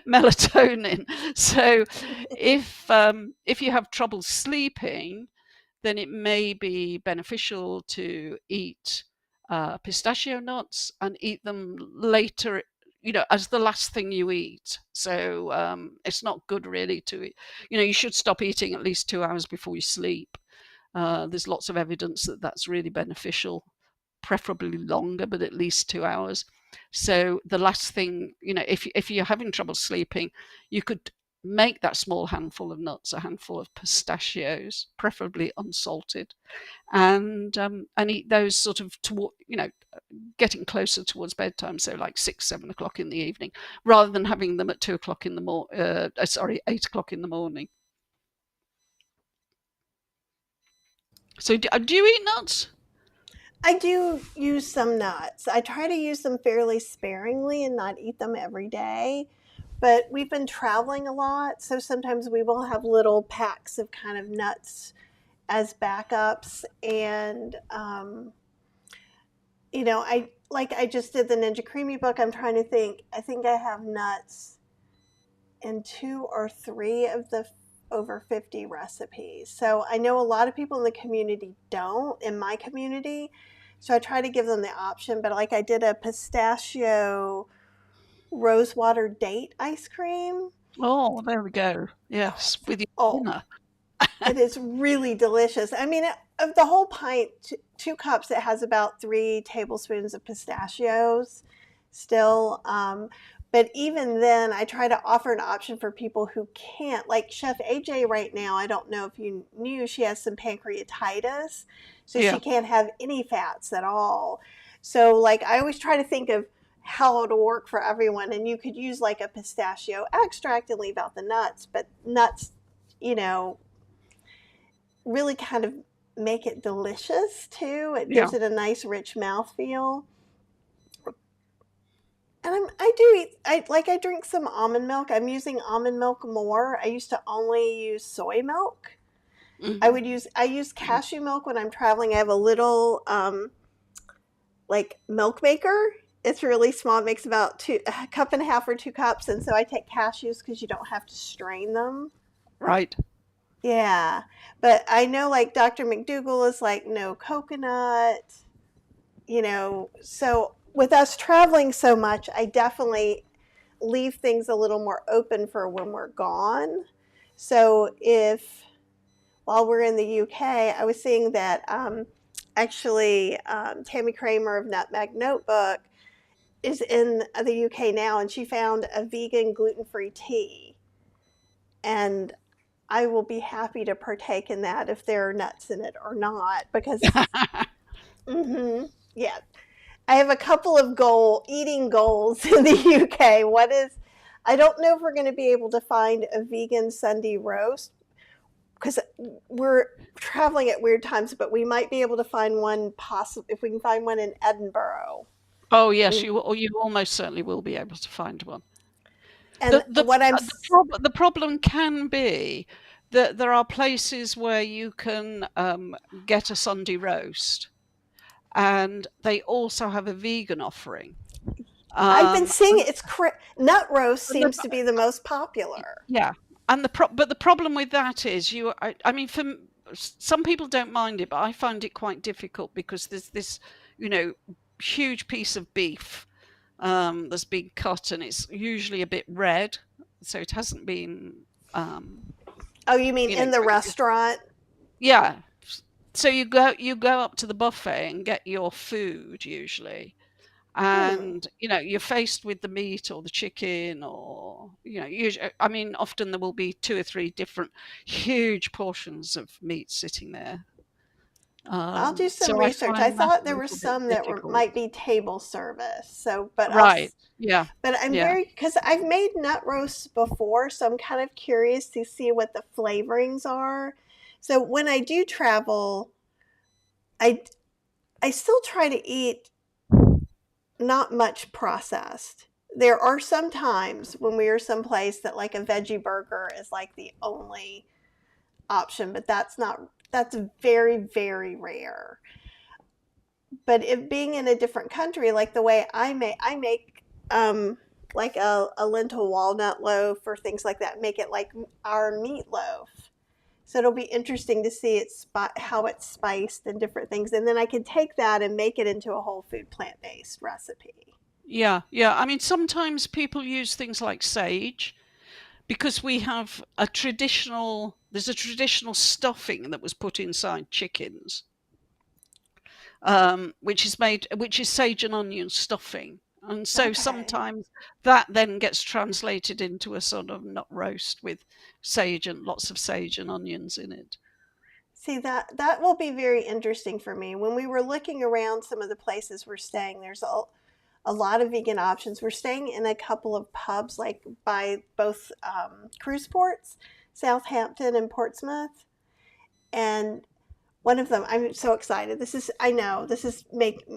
melatonin. So if you have trouble sleeping, then it may be beneficial to eat pistachio nuts and eat them later, as the last thing you eat. So it's not good really to, you should stop eating at least 2 hours before you sleep. There's lots of evidence that that's really beneficial, preferably longer, but at least 2 hours. So the last thing, if you're having trouble sleeping, you could make that small handful of nuts a handful of pistachios, preferably unsalted, and eat those sort of getting closer towards bedtime, so like 6-7 o'clock in the evening, rather than having them at 8 o'clock in the morning. So do you eat nuts? I do use some nuts. I try to use them fairly sparingly and not eat them every day. But we've been traveling a lot, so sometimes we will have little packs of kind of nuts as backups. And, I just did the Ninja Creamy book. I'm trying to think. I think I have nuts in 2 or 3 of the over 50 recipes. So I know a lot of people in the community don't, in my community. So I try to give them the option. But like I did a pistachio rosewater date ice cream. Oh, there we go. Yes, with your dinner. It is really delicious. I mean, of the whole pint, 2 cups, it has about 3 tablespoons of pistachios still. But even then, I try to offer an option for people who can't. Like Chef AJ right now, I don't know if you knew, she has some pancreatitis. So Yeah. she can't have any fats at all. So like I always try to think of how it'll work for everyone. And you could use like a pistachio extract and leave out the nuts. But nuts, really kind of make it delicious too. It gives it a nice rich mouthfeel. And I drink some almond milk. I'm using almond milk more. I used to only use soy milk. Mm-hmm. I use cashew milk when I'm traveling. I have a little milk maker. It's really small. It makes about a cup and a half or 2 cups. And so I take cashews because you don't have to strain them. Right. Yeah. But I know like Dr. McDougall is like no coconut, so with us traveling so much, I definitely leave things a little more open for when we're gone. So while we're in the UK, I was seeing that Tammy Kramer of Nutmeg Notebook is in the UK now, and she found a vegan gluten-free tea. And I will be happy to partake in that if there are nuts in it or not, because yeah. I have a couple of eating goals in the UK. I don't know if we're going to be able to find a vegan Sunday roast, because we're traveling at weird times, but we might be able to find one possible if we can find one in Edinburgh. Oh yes, We you almost certainly will be able to find one. and what I'm The problem can be that there are places where you can get a Sunday roast, and they also have a vegan offering. I've been Um, seeing and, it. Nut roast and the, seems to be the most popular. yeah, and but the problem with that is I mean, some people don't mind it, but I find it quite difficult because there's this, you know, huge piece of beef that's been cut, and it's usually a bit red, so it hasn't been, um, Oh, you mean you know, in the restaurant? yeah. So you go up to the buffet and get your food usually, Hmm. and you're faced with the meat or the chicken, or usually, I mean, often there will be two or three different huge portions of meat sitting there. I'll do some So I research. I find that thought a there were little bit some that difficult. might be table service. So, but Right. Yeah. I'm Yeah. very, because I've made nut roasts before, so I'm kind of curious to see what the flavorings are. So when I do travel, I I still try to eat not much processed. There are some times when we are someplace that like a veggie burger is like the only option, but that's very, very rare. But if being in a different country, like the way I make like a lentil walnut loaf or things like that, make it like our meatloaf. So it'll be interesting to see how it's spiced and different things. And then I can take that and make it into a whole food plant based recipe. Yeah. Yeah. I mean, sometimes people use things like sage because there's a traditional stuffing that was put inside chickens, which is sage and onion stuffing. And so Okay. sometimes that then gets translated into a sort of nut roast with sage and lots of sage and onions in it. See, that will be very interesting for me. When we were looking around some of the places we're staying, there's a lot of vegan options. We're staying in a couple of pubs, like by both cruise ports, Southampton and Portsmouth. And one of them, I'm so excited. I know,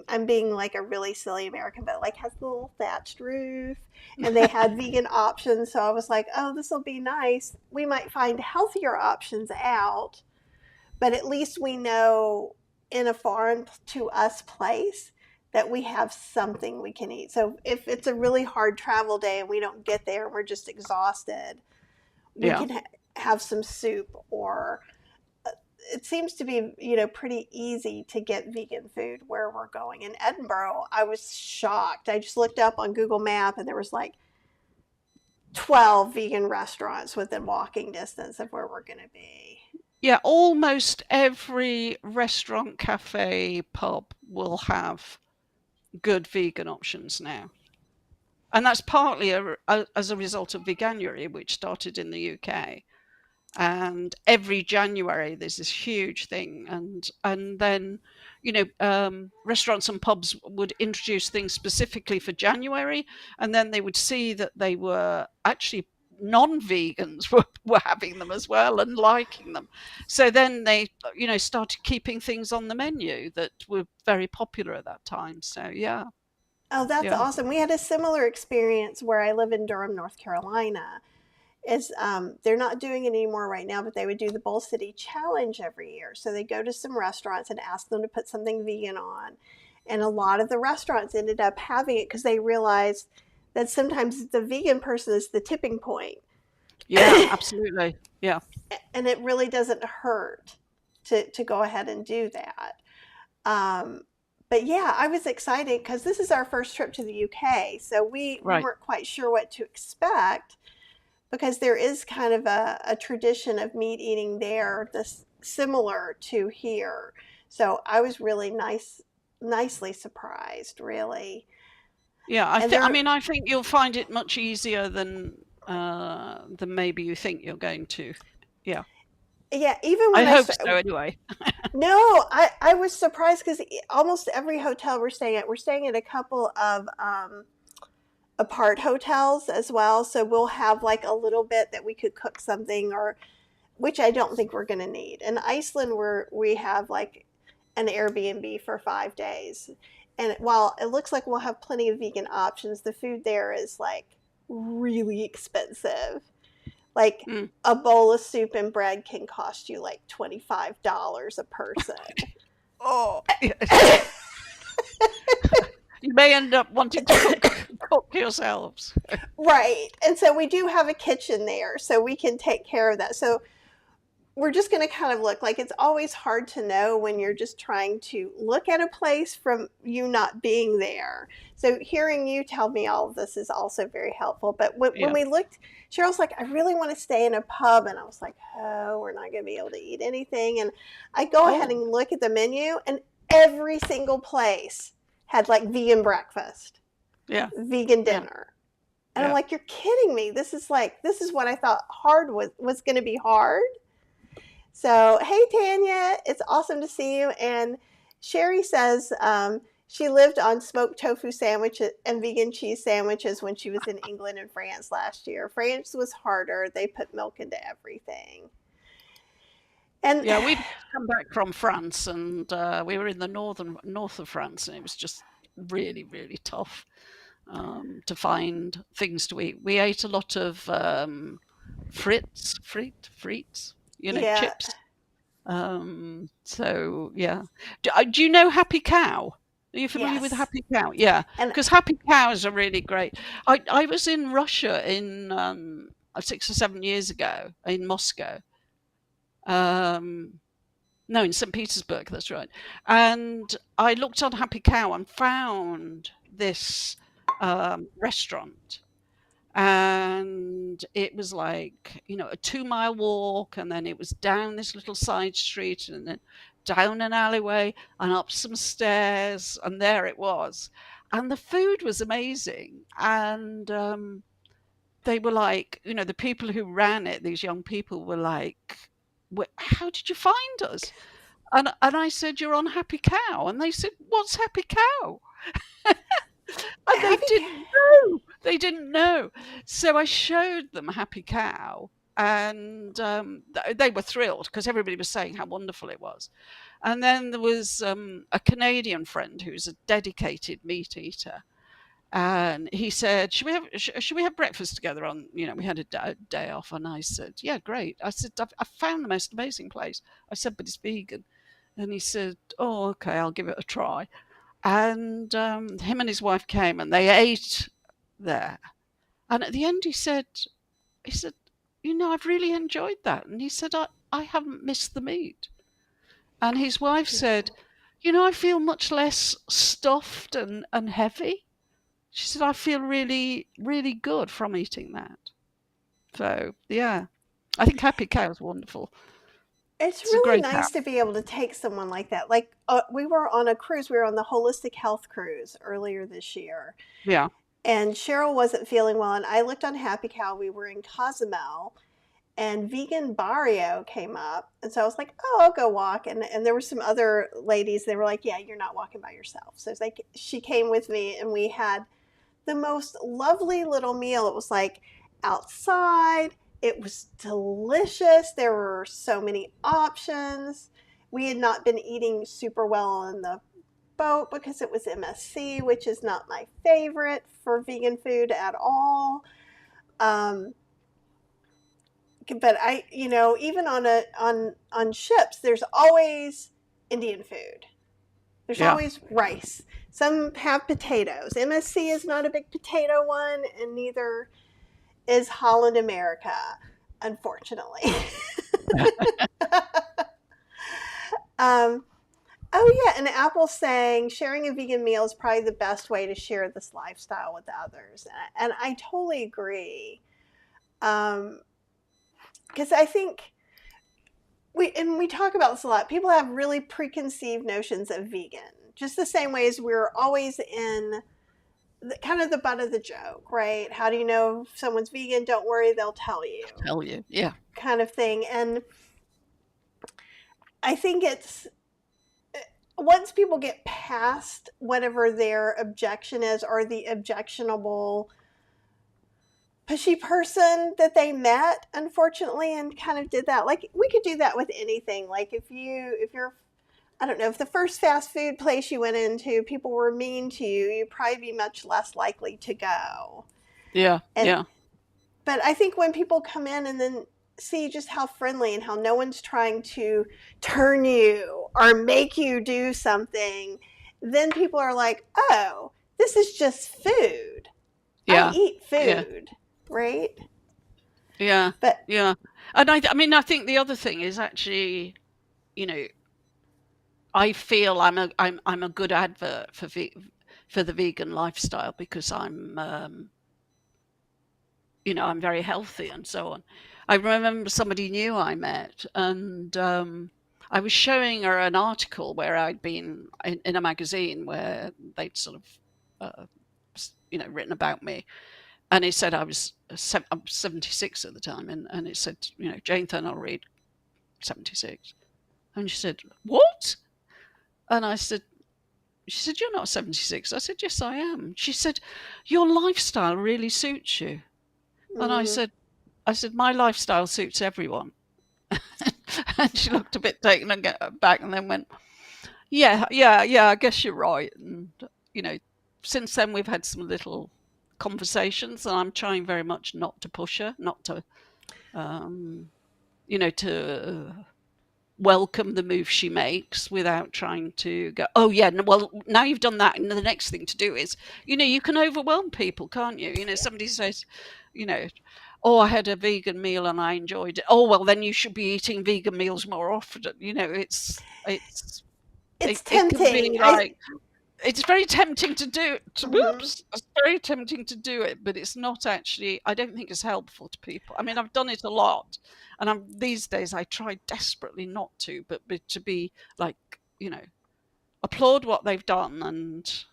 I'm being like a really silly American, but like has the little thatched roof and they had vegan options. So I was like, oh, this will be nice. We might find healthier options out, but at least we know in a foreign to us place that we have something we can eat. So if it's a really hard travel day and we don't get there and we're just exhausted, we Yeah. can have some soup or it seems to be, pretty easy to get vegan food where we're going. In Edinburgh, I was shocked. I just looked up on Google Map and there was like 12 vegan restaurants within walking distance of where we're going to be. Yeah, almost every restaurant, cafe, pub will have good vegan options now. And that's partly as a result of Veganuary, which started in the UK. And every January there's this huge thing, and then restaurants and pubs would introduce things specifically for January, and then they would see that they were actually non-vegans were having them as well and liking them, so then they started keeping things on the menu that were very popular at that time. So yeah. Oh, that's Yeah. awesome. We had a similar experience where I live in Durham, North Carolina. Is they're not doing it anymore right now, but they would do the Bowl City Challenge every year. So they go to some restaurants and ask them to put something vegan on. And a lot of the restaurants ended up having it because they realized that sometimes the vegan person is the tipping point. Yeah, absolutely. Yeah. And it really doesn't hurt to go ahead and do that. Um, but yeah, I was excited because this is our first trip to the UK. So we Right. weren't quite sure what to expect because there is kind of a tradition of meat eating there that's similar to here. So I was really nicely surprised, really. Yeah, And I there, mean, I think you'll find it much easier than maybe you think you're going to. Yeah, yeah, even I when I hope started, so anyway. no, I was surprised because almost every hotel we're staying at a couple of apart hotels as well. So we'll have like a little bit that we could cook something or which I don't think we're going to need. In Iceland, we have like an Airbnb for 5 days. And while it looks like we'll have plenty of vegan options, the food there is like really expensive. Like Mm. a bowl of soup and bread can cost you like $25 a person. Oh, yes. You may end up wanting to cook yourselves. Right. And so we do have a kitchen there, so we can take care of that. So we're just going to kind of look like it's always hard to know when you're just trying to look at a place from you not being there. So hearing you tell me all of this is also very helpful. But when Yeah. we looked, Cheryl's like, I really want to stay in a pub. And I was like, oh, we're not going to be able to eat anything. And I go ahead and look at the menu, and every single place had like vegan breakfast, vegan dinner. And I'm like, you're kidding me. This is what I thought hard was going to be hard. So, hey, Tanya, it's awesome to see you. And Sherry says she lived on smoked tofu sandwiches and vegan cheese sandwiches when she was in England and France last year. France was harder. They put milk into everything. And yeah, we'd come back from France, and we were in the north of France, and it was just really, really tough to find things to eat. We ate a lot of frites, chips. So yeah, do you know Happy Cow? Are you familiar with yes. Happy Cow? Yeah, because Happy Cows are really great. I was in Russia in 6 or 7 years ago in Moscow. No, in St. Petersburg, that's right. And I looked on Happy Cow and found this restaurant. And it was like, a 2-mile walk, and then it was down this little side street, and then down an alleyway and up some stairs, and there it was. And the food was amazing. And they were like, the people who ran it, these young people were like, how did you find us? And I said, you're on Happy Cow. And they said, what's Happy Cow? And they didn't know. So I showed them Happy Cow, and they were thrilled because everybody was saying how wonderful it was. And then there was a Canadian friend who's a dedicated meat eater. And he said, should we have breakfast together on, we had a day off. And I said, yeah, great. I said, I found the most amazing place. I said, but it's vegan. And he said, oh, okay, I'll give it a try. And him and his wife came and they ate there. And at the end he said, I've really enjoyed that. And he said, I haven't missed the meat. And his wife said, I feel much less stuffed and heavy. She said, I feel really, really good from eating that. So, yeah, I think Happy Cow is wonderful. It's really nice to be able to take someone like that. Like we were on a cruise. We were on the Holistic Health Cruise earlier this year. Yeah. And Cheryl wasn't feeling well. And I looked on Happy Cow. We were in Cozumel. And vegan barrio came up. And so I was like, oh, I'll go walk. And there were some other ladies. They were like, yeah, you're not walking by yourself. So it's like she came with me. And we had the most lovely little meal. It was like outside. It was delicious. There were so many options. We had not been eating super well on the boat because it was MSC, which is not my favorite for vegan food at all. But I, even on ships, there's always Indian food. There's always rice. Some have potatoes. MSC is not a big potato one, and neither is Holland America, unfortunately. Oh yeah, and Apple's saying sharing a vegan meal is probably the best way to share this lifestyle with others, and I totally agree. Because I think we talk about this a lot. People have really preconceived notions of vegan, just the same way as we're always in kind of the butt of the joke, right? How do you know if someone's vegan? Don't worry, they'll tell you. Tell you, yeah. Kind of thing. And I think it's once people get past whatever their objection is or the objectionable pushy person that they met, unfortunately, and kind of did that. Like, we could do that with anything. Like, if you're, I don't know, if the first fast food place you went into, people were mean to you, you'd probably be much less likely to go. Yeah, And yeah, but I think when people come in and then see just how friendly and how no one's trying to turn you or make you do something, then people are like, oh, this is just food. I yeah, eat yeah, food, right? yeah, But yeah. And I mean, I think the other thing is actually, you know, I feel I'm a good advert for the vegan lifestyle because I'm very healthy and so on. I remember somebody new I met, and I was showing her an article where I'd been in a magazine where they'd sort of, written about me, and it said I'm 76 at the time, and it said, Jane Thurnell-Read, 76, and she said, "What?" And she said, "You're not 76." I said, "Yes, I am." She said, "Your lifestyle really suits you." And I mm, said, "My lifestyle suits everyone." And she looked a bit taken aback and then went, "Yeah, yeah, yeah, I guess you're right." And, you know, since then we've had some little conversations, and I'm trying very much not to push her, not to, to welcome the move she makes without trying to go, "Oh, yeah, well, now you've done that. And the next thing to do is, you can overwhelm people, can't you? Somebody says, you know, "Oh, I had a vegan meal and I enjoyed it." "Oh, well, then you should be eating vegan meals more often." it's It can be tempting. like, it's very tempting to do. Mhm. Whoops! It's very tempting to do it, but it's not actually. I don't think it's helpful to people. I mean, I've done it a lot, and these days I try desperately not to, but to be like, applaud what they've done and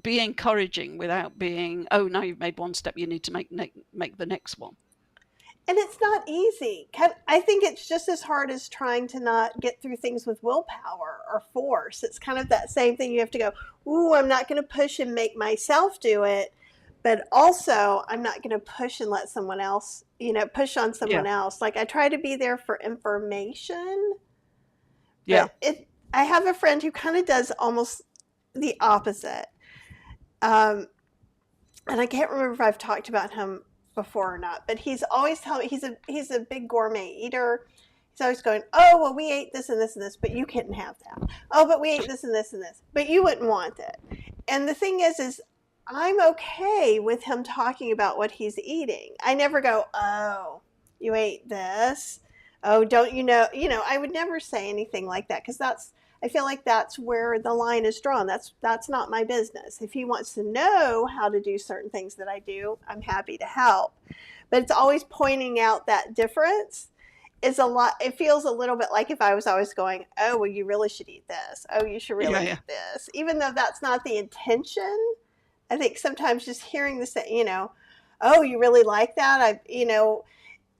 be encouraging without being, "Oh, now you've made one step, you need to make the next one." And it's not easy. I think it's just as hard as trying to not get through things with willpower or force. It's kind of that same thing. You have to go, ooh, I'm not going to push and make myself do it, but also I'm not going to push and let someone else, push on Yeah, someone else. Like, I try to be there for information, yeah, but I have a friend who kind of does almost the opposite. Um, and I can't remember if I've talked about him before or not, but he's always telling me he's a big gourmet eater. He's always going, "Oh, well, we ate this and this and this, but you couldn't have that. Oh, but we ate this and this and this, but you wouldn't want it." And the thing is I'm okay with him talking about what he's eating. I never go, "Oh, you ate this. Oh, don't you know?" I would never say anything like that because I feel like that's where the line is drawn. That's not my business. If he wants to know how to do certain things that I do, I'm happy to help. But it's always pointing out that difference is a lot. It feels a little bit like if I was always going, "Oh, well, you really should eat this. Oh, you should yeah, really yeah, eat this," even though that's not the intention. I think sometimes just hearing this, "Oh, you really like that?"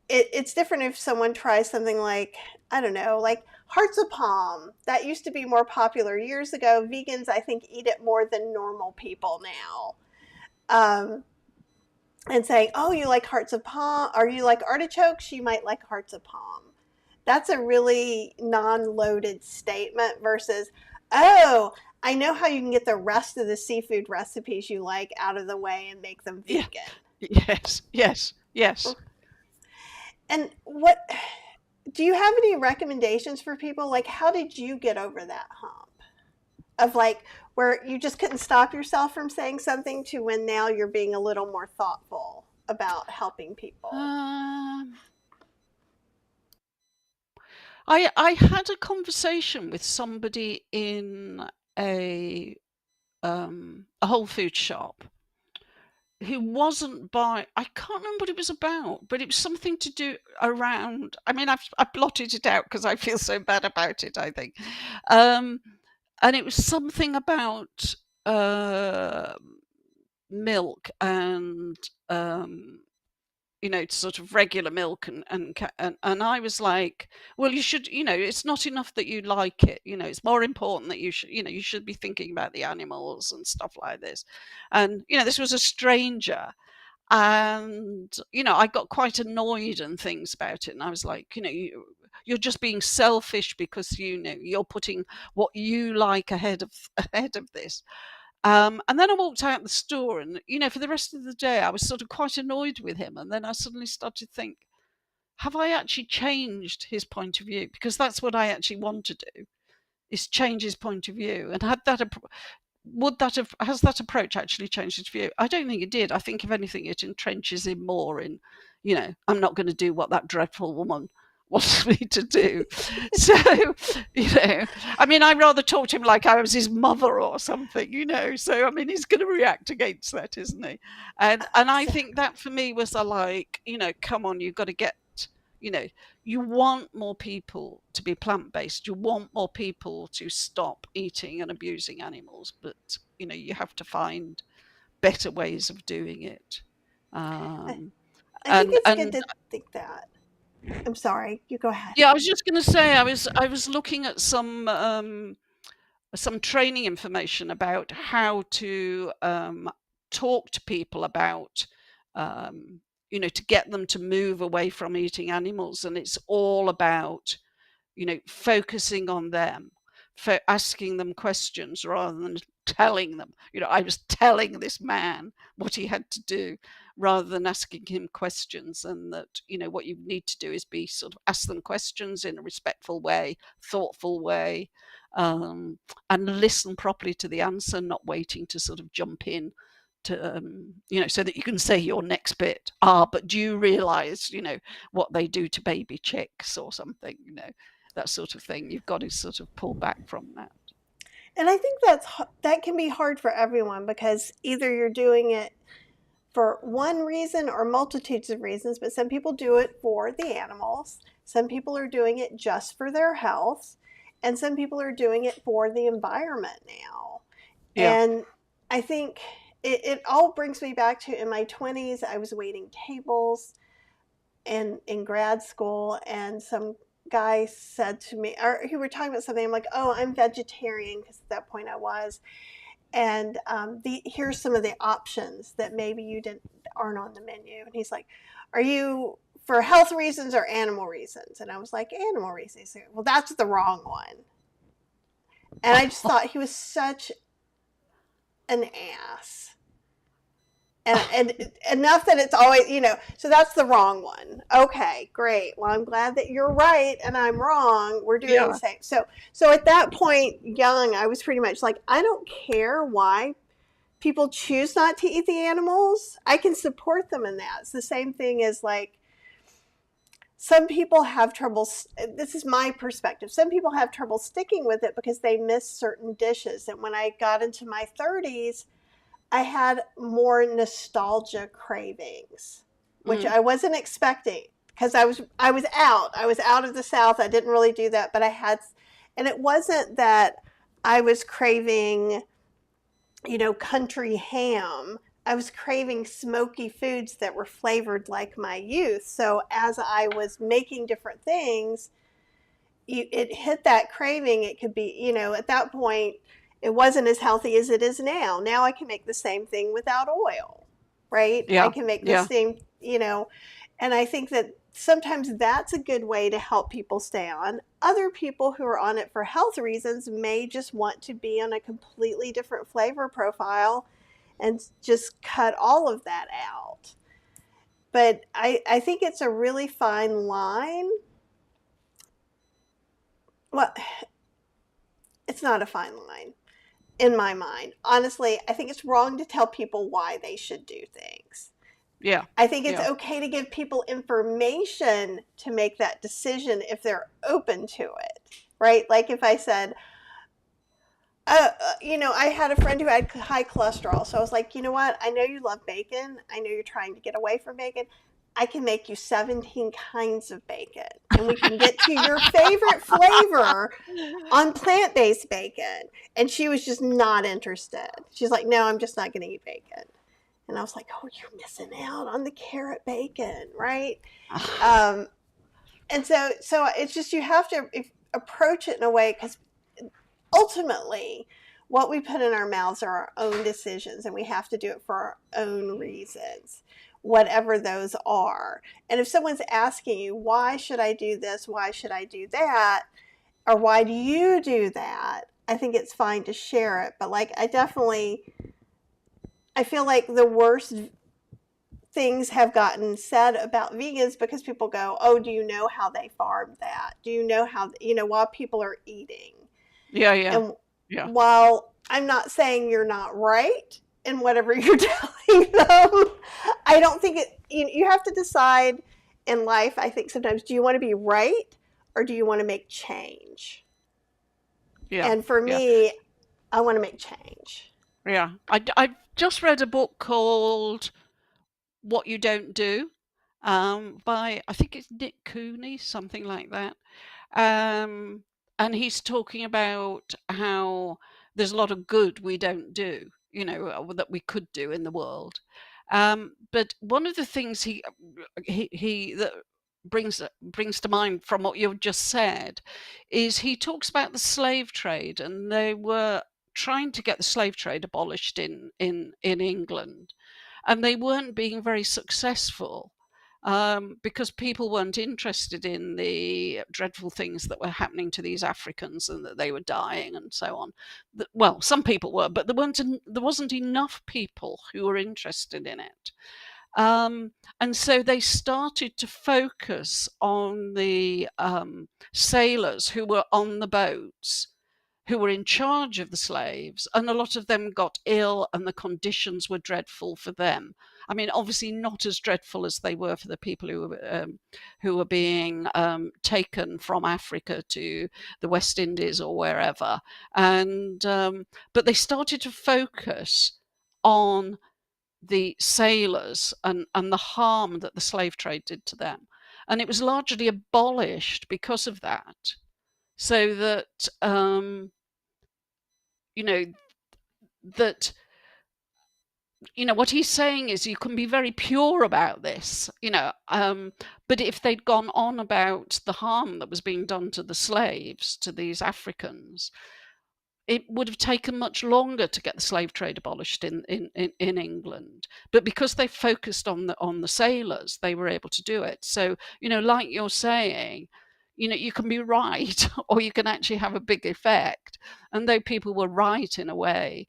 It's different if someone tries something like, I don't know, like hearts of palm. That used to be more popular years ago. Vegans, I think, eat it more than normal people now. Um, and saying, "Oh, you like hearts of palm, or you like artichokes, you might like hearts of palm." That's a really non-loaded statement versus, "Oh, I know how you can get the rest of the seafood recipes you like out of the way and make them yeah, vegan." yes, yes, yes. And what do you have any recommendations for people? Like, how did you get over that hump of like where you just couldn't stop yourself from saying something to when now you're being a little more thoughtful about helping people? Um, I had a conversation with somebody in a Whole Food shop who wasn't by. I can't remember what it was about, but it was something to do around. I mean, I've blotted it out because I feel so bad about it, I think. Um, and it was something about uh, milk and sort of regular milk and I was like, "Well, you should, it's not enough that you like it, it's more important that you should be thinking about the animals and stuff like this." And this was a stranger, And, I got quite annoyed and things about it. And I was like, you're just being selfish because, you're putting what you like ahead of this. And then I walked out the store and, for the rest of the day, I was sort of quite annoyed with him. And then I suddenly started to think, have I actually changed his point of view? Because that's what I actually want to do, is change his point of view. And has that approach actually changed his view? I don't think it did. I think if anything, it entrenches him more in, I'm not going to do what that dreadful woman wants me to do. So, I mean, I rather talk to him like I was his mother or something, So, I mean, he's going to react against that, isn't he? And I think that for me was come on, you've got to get, you want more people to be plant-based. You want more people to stop eating and abusing animals, but you have to find better ways of doing it. I Um, think and it's good to think that. I'm sorry, you go ahead. yeah, I was just going to say, I was looking at some training information about how to talk to people about to get them to move away from eating animals, and it's all about focusing on them, asking them questions rather than telling them. I was telling this man what he had to do rather than asking him questions, and that, what you need to do is be sort of ask them questions in a respectful way, thoughtful way, and listen properly to the answer, not waiting to sort of jump in to, so that you can say your next bit. But do you realize, what they do to baby chicks or something, that sort of thing. You've got to sort of pull back from that. And I think that can be hard for everyone, because either you're doing it for one reason or multitudes of reasons, but some people do it for the animals. Some people are doing it just for their health, and some people are doing it for the environment now. Yeah. And I think it all brings me back to, in my 20s, I was waiting tables and in grad school, and some guy said to me, or we were talking about something, I'm like, oh, I'm vegetarian, because at that point I was. And here's some of the options that maybe aren't on the menu. And he's like, are you for health reasons or animal reasons? And I was like, animal reasons. Said, well, that's the wrong one. And I just thought he was such an ass. And enough that it's always, so that's the wrong one. Okay, great. Well, I'm glad that you're right and I'm wrong. We're doing the same. So at that point, young, I was pretty much like, I don't care why people choose not to eat the animals. I can support them in that. It's the same thing as, like, some people have trouble, this is my perspective, some people have trouble sticking with it because they miss certain dishes. And when I got into my 30s, I had more nostalgia cravings, which I wasn't expecting, because I was out of the South. I didn't really do that, but I had, and it wasn't that I was craving, country ham. I was craving smoky foods that were flavored like my youth. So as I was making different things, it hit that craving. It could be, at that point, it wasn't as healthy as it is now. Now I can make the same thing without oil, right? Yeah. I can make the same, and I think that sometimes that's a good way to help people stay on. Other people who are on it for health reasons may just want to be on a completely different flavor profile and just cut all of that out. But I think it's a really fine line. Well, it's not a fine line in my mind. Honestly, I think it's wrong to tell people why they should do things. Yeah. I think it's okay to give people information to make that decision if they're open to it, right? Like if I said, I had a friend who had high cholesterol. So I was like, you know what? I know you love bacon. I know you're trying to get away from bacon. I can make you 17 kinds of bacon, and we can get to your favorite flavor on plant-based bacon. And she was just not interested. She's like, no, I'm just not going to eat bacon. And I was like, oh, you're missing out on the carrot bacon, right? And so it's just, you have to approach it in a way, because ultimately what we put in our mouths are our own decisions, and we have to do it for our own reasons. whatever those are. And if someone's asking you, why should I do this? Why should I do that? Or why do you do that? I think it's fine to share it. But like, I feel like the worst things have gotten said about vegans because people go, oh, do you know how they farm that? Do you know how, while people are eating? Yeah, yeah, And yeah. while I'm not saying you're not right in whatever you're telling them, I don't think you have to decide in life, I think sometimes, do you want to be right or do you want to make change? Yeah, And for yeah, me, I want to make change. yeah. I've just read a book called What You Don't Do, by, I think it's Nick Cooney, something like that. Um, and he's talking about how there's a lot of good we don't do, that we could do in the world. But one of the things he that brings to mind from what you've just said is he talks about the slave trade, and they were trying to get the slave trade abolished in England, and they weren't being very successful, because people weren't interested in the dreadful things that were happening to these Africans and that they were dying and so on. Well, some people were, but there wasn't enough people who were interested in it. And so they started to focus on the sailors who were on the boats, who were in charge of the slaves, and a lot of them got ill and the conditions were dreadful for them. I mean, obviously not as dreadful as they were for the people who were being taken from Africa to the West Indies or wherever. And but they started to focus on the sailors and the harm that the slave trade did to them. And it was largely abolished because of that. So that, you know, that, what he's saying is you can be very pure about this, but if they'd gone on about the harm that was being done to the slaves, to these Africans, it would have taken much longer to get the slave trade abolished in England. But because they focused on the sailors, they were able to do it. So, like you're saying, you can be right or you can actually have a big effect. And though people were right in a way,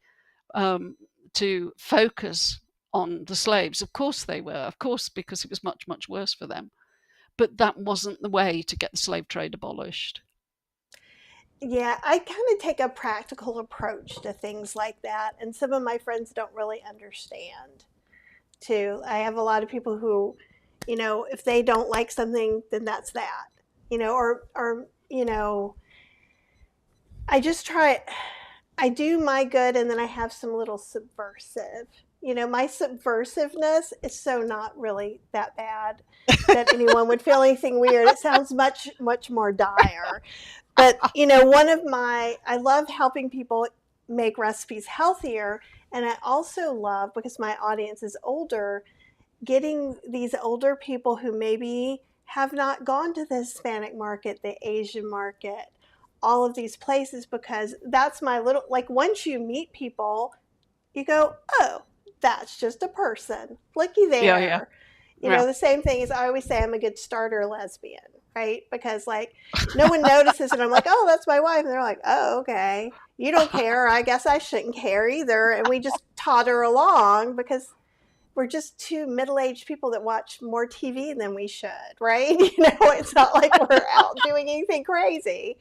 to focus on the slaves, of course they were, of course, because it was much, much worse for them. But that wasn't the way to get the slave trade abolished. Yeah, I kind of take a practical approach to things like that, and some of my friends don't really understand too. I have a lot of people who, if they don't like something, then that's that, or I just try, I do my good and then I have some little subversive. My subversiveness is so not really that bad that anyone would feel anything weird. It sounds much, much more dire. But, I love helping people make recipes healthier. And I also love, because my audience is older, getting these older people who maybe have not gone to the Hispanic market, the Asian market, all of these places, because that's my little, like, once you meet people, you go, oh, that's just a person. Looky Yeah, yeah, there. yeah. The same thing is I always say I'm a good starter lesbian, right? Because, like, no one notices and I'm like, oh, that's my wife. And they're like, oh, okay. You don't care. I guess I shouldn't care either. And we just totter along because we're just two middle-aged people that watch more TV than we should, right? It's not like we're out doing anything crazy.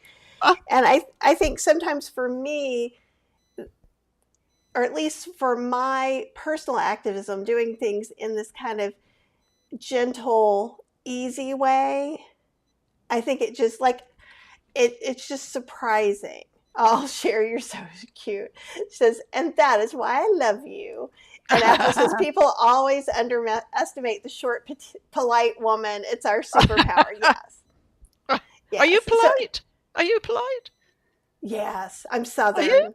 And I think sometimes for me, or at least for my personal activism, doing things in this kind of gentle, easy way, I think it just like it's just surprising. I'll share, you're so cute. She says, and that is why I love you. And Ethel says, people always underestimate the short, polite woman. It's our superpower. Yes. Are you Yes. polite? Are you polite? Yes. I'm Are you? Southern.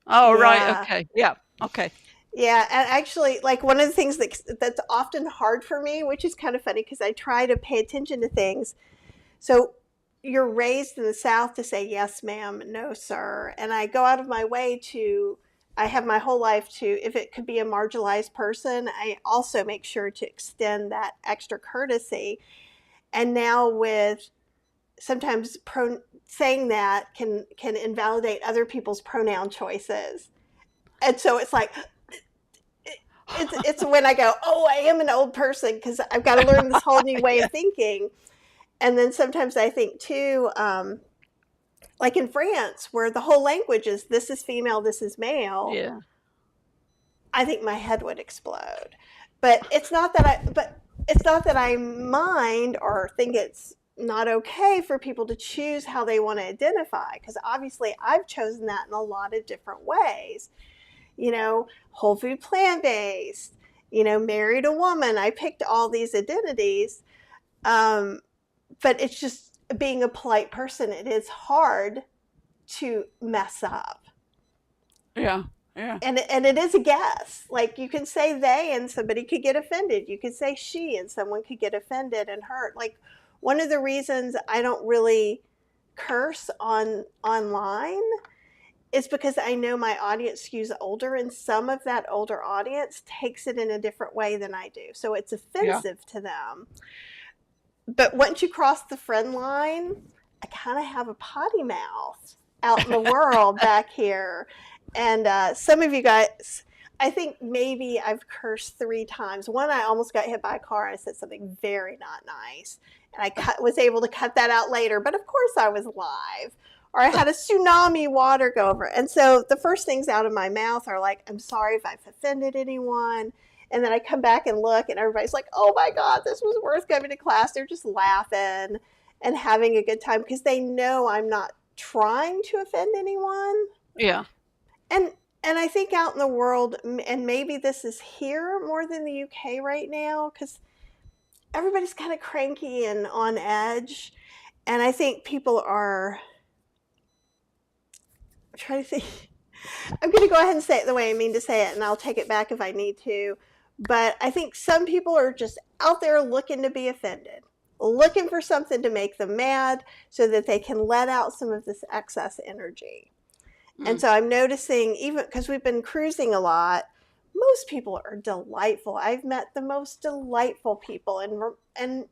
Oh, right. Yeah. Okay. Yeah. Okay. Yeah, and actually, like, one of the things that's often hard for me, which is kind of funny because I try to pay attention to things. So you're raised in the South to say yes, ma'am, no, sir, and I go out of my way to I have my whole life to, if it could be a marginalized person, I also make sure to extend that extra courtesy. And now with sometimes saying that can invalidate other people's pronoun choices. And so it's like, it's when I go, oh, I am an old person because I've got to learn this whole new way Yeah. of thinking. And then sometimes I think too, like in France, where the whole language is this is female, this is male. Yeah. I think my head would explode. But it's not that I mind or think it's not okay for people to choose how they want to identify, because obviously I've chosen that in a lot of different ways. You know, whole food, plant-based, you know, married a woman. I picked all these identities. But it's just being a polite person, it is hard to mess up. Yeah. Yeah. And it is a guess. Like you can say they and somebody could get offended. You could say she and someone could get offended and hurt. Like one of the reasons I don't really curse online is because I know my audience skews older, and some of that older audience takes it in a different way than I do. So it's Yeah. offensive to them. But once you cross the friend line, I kind of have a potty mouth out in the world back here. And some of you guys, I think maybe I've cursed 3 times. One, I almost got hit by a car and I said something very not nice. And I was able to cut that out later. But of course I was live. Or I had a tsunami water go over. And so the first things out of my mouth are like, I'm sorry if I've offended anyone. And then I come back and look, and everybody's like, oh my God, this was worth coming to class. They're just laughing and having a good time because they know I'm not trying to offend anyone. Yeah. And I think out in the world, and maybe this is here more than the UK right now, because everybody's kind of cranky and on edge. And I think people are, I'm trying to think, I'm going to go ahead and say it the way I mean to say it, and I'll take it back if I need to. But I think some people are just out there looking to be offended, looking for something to make them mad so that they can let out some of this excess energy. And so I'm noticing, even because we've been cruising a lot, most people are delightful. I've met the most delightful people and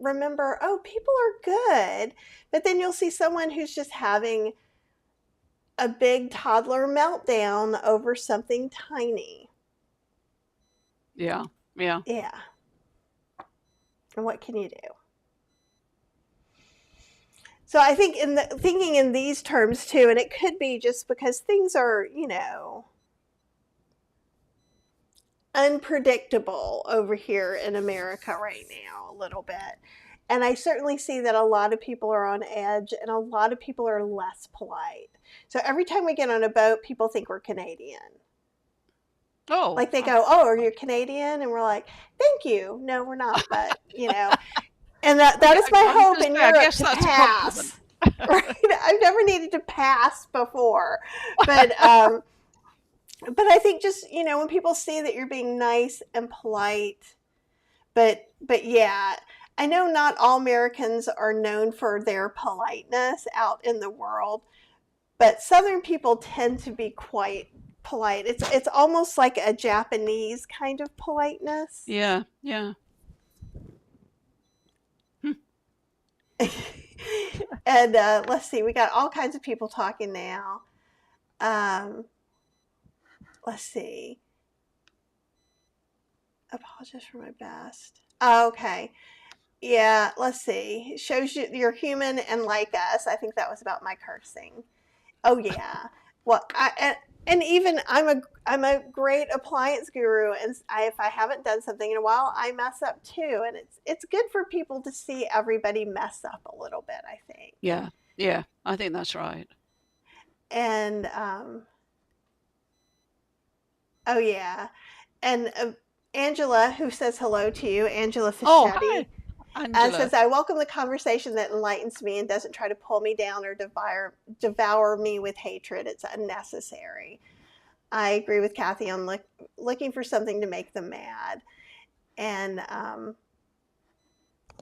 remember, oh, people are good. But then you'll see someone who's just having a big toddler meltdown over something tiny. Yeah. Yeah. Yeah. And what can you do? So I think thinking in these terms too, and it could be just because things are, you know, unpredictable over here in America right now a little bit. And I certainly see that a lot of people are on edge and a lot of people are less polite. So every time we get on a boat, people think we're Canadian. Oh. Like they go, oh, are you Canadian? And we're like, thank you. No, we're not, but, you know. And that is my hope in Europe to pass. Right? I've never needed to pass before. But I think just, you know, when people see that you're being nice and polite, but yeah, I know not all Americans are known for their politeness out in the world, but Southern people tend to be quite polite. It's almost like a Japanese kind of politeness. Yeah. Yeah. And let's see, we got all kinds of people talking now. Let's see. Apologize for my best. Oh, okay. Yeah, let's see. Shows you're human and like us. I think that was about my cursing. Oh yeah. Well, and even I'm a great appliance guru, and if I haven't done something in a while, I mess up too. And it's good for people to see everybody mess up a little bit, I think. Yeah. Yeah. I think that's right. And oh yeah, and Angela, who says hello to you, Angela Fischetti. Oh, hi. Angela. Says, I welcome the conversation that enlightens me and doesn't try to pull me down or devour me with hatred. It's unnecessary. I agree with Kathy on looking for something to make them mad. And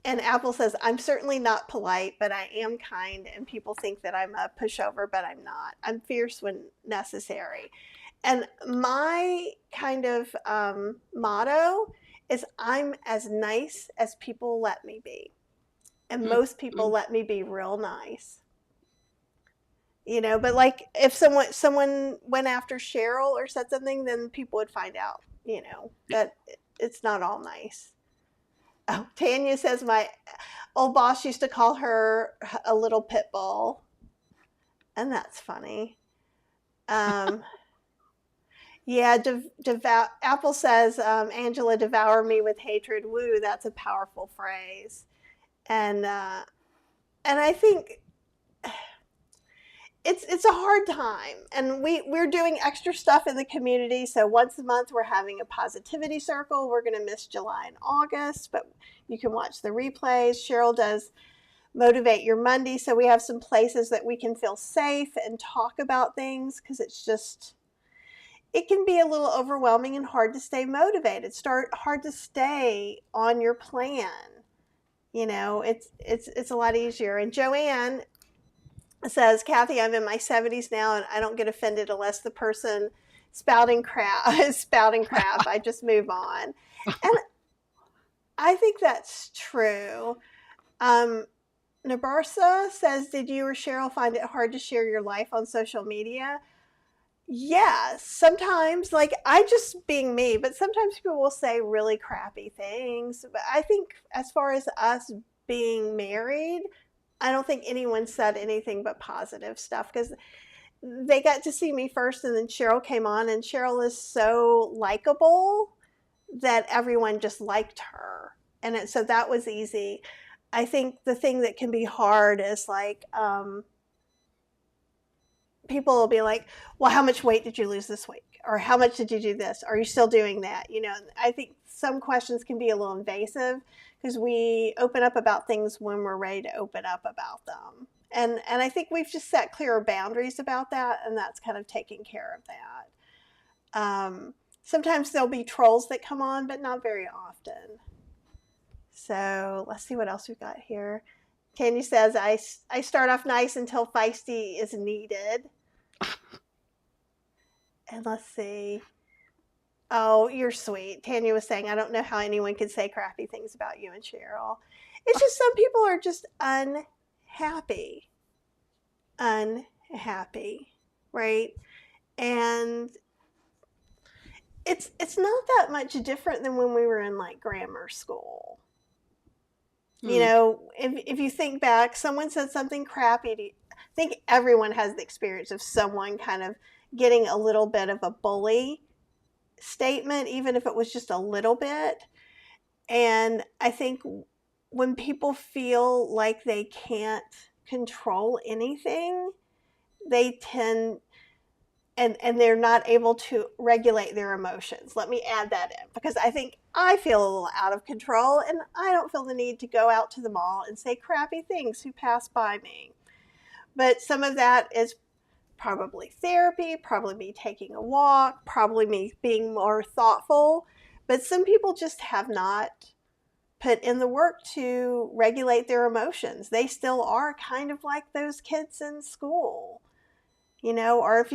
Apple says, I'm certainly not polite, but I am kind, and people think that I'm a pushover, but I'm not. I'm fierce when necessary. And my kind of motto is I'm as nice as people let me be. And Mm, most people mm. let me be real nice. But like if someone went after Cheryl or said something, then people would find out, that it's not all nice. Oh, Tanya says my old boss used to call her a little pit bull, and that's funny. Um, yeah, Apple says, Angela, devour me with hatred. Woo, that's a powerful phrase. And I think it's a hard time, and we're doing extra stuff in the community. So once a month we're having a positivity circle. We're going to miss July and August, but you can watch the replays. Cheryl does Motivate Your Monday, so we have some places that we can feel safe and talk about things, because it can be a little overwhelming and hard to stay motivated. Hard to stay on your plan. It's a lot easier. And Joanne says, Kathy, I'm in my 70s now, and I don't get offended unless the person spouting crap is spouting crap. I just move on. And I think that's true. Nabarsa says, did you or Cheryl find it hard to share your life on social media? Yes, sometimes, like I just being me, but sometimes people will say really crappy things. But I think as far as us being married, I don't think anyone said anything but positive stuff, because they got to see me first, and then Cheryl came on, and Cheryl is so likable that everyone just liked her. So that was easy. I think the thing that can be hard is like, people will be like, well, how much weight did you lose this week? Or how much did you do this? Are you still doing that? I think some questions can be a little invasive, because we open up about things when we're ready to open up about them. And I think we've just set clearer boundaries about that, and that's kind of taking care of that. Sometimes there'll be trolls that come on, but not very often. So let's see what else we've got here. Tanya says, I start off nice until feisty is needed. And let's see. Oh, you're sweet. Tanya was saying, I don't know how anyone could say crappy things about you and Cheryl. It's just some people are just unhappy. Unhappy, right? And it's not that much different than when we were in like grammar school. If you think back, someone said something crappy to you. I think everyone has the experience of someone kind of getting a little bit of a bully statement, even if it was just a little bit. And I think when people feel like they can't control anything, they tend and they're not able to regulate their emotions. Let me add that in, because I think I feel a little out of control, and I don't feel the need to go out to the mall and say crappy things who pass by me. But some of that is probably therapy, probably me taking a walk, probably me being more thoughtful. But some people just have not put in the work to regulate their emotions. They still are kind of like those kids in school, or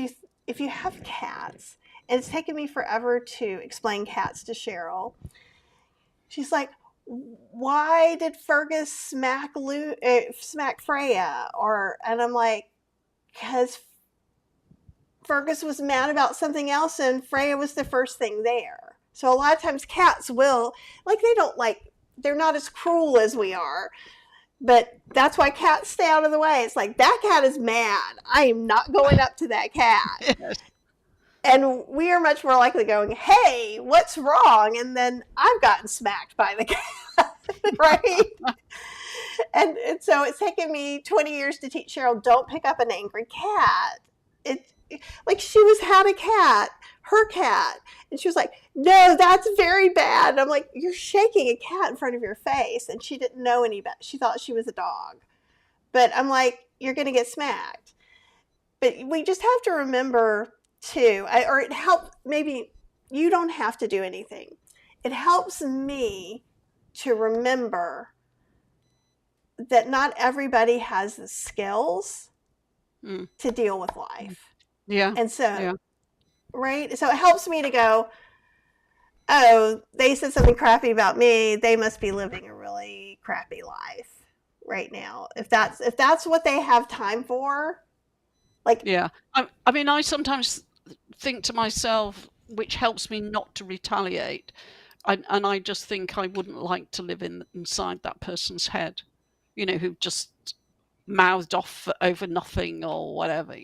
if you have cats, and it's taken me forever to explain cats to Cheryl. She's like, why did Fergus smack Freya? And I'm like, because Fergus was mad about something else, and Freya was the first thing there. So a lot of times cats will, they're not as cruel as we are. But that's why cats stay out of the way. It's like, that cat is mad. I am not going up to that cat. Yes. And we are much more likely going, hey, what's wrong? And then I've gotten smacked by the cat, right? and so it's taken me 20 years to teach Cheryl, don't pick up an angry cat. Like she had a cat, her cat, and she was like, no, that's very bad. And I'm like, you're shaking a cat in front of your face. And she didn't know any better. She thought she was a dog. But I'm like, you're going to get smacked. But we just have to remember too, or it helps, maybe you don't have to do anything. It helps me to remember that not everybody has the skills to deal with life. Yeah. And so right? So it helps me to go, oh, they said something crappy about me. They must be living a really crappy life right now. If that's what they have time for, like, Yeah. I mean, I sometimes think to myself, which helps me not to retaliate. And I just think I wouldn't like to live inside that person's head, who just mouthed off over nothing or whatever,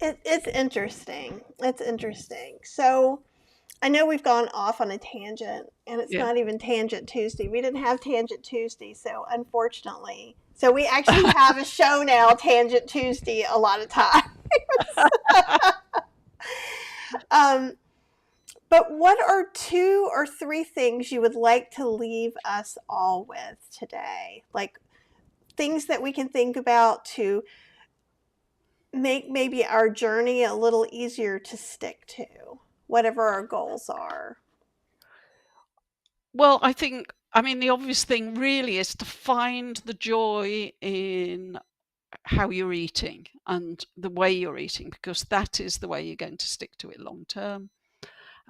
it's interesting. It's interesting. So I know we've gone off on a tangent, and it's Yeah. not even Tangent Tuesday. We didn't have Tangent Tuesday, so unfortunately. So we actually have a show now, Tangent Tuesday, a lot of times. Um, but what are 2 or 3 things you would like to leave us all with today? Like things that we can think about to make maybe our journey a little easier to stick to, whatever our goals are. Well, I mean, the obvious thing really is to find the joy in how you're eating and the way you're eating, because that is the way you're going to stick to it long term.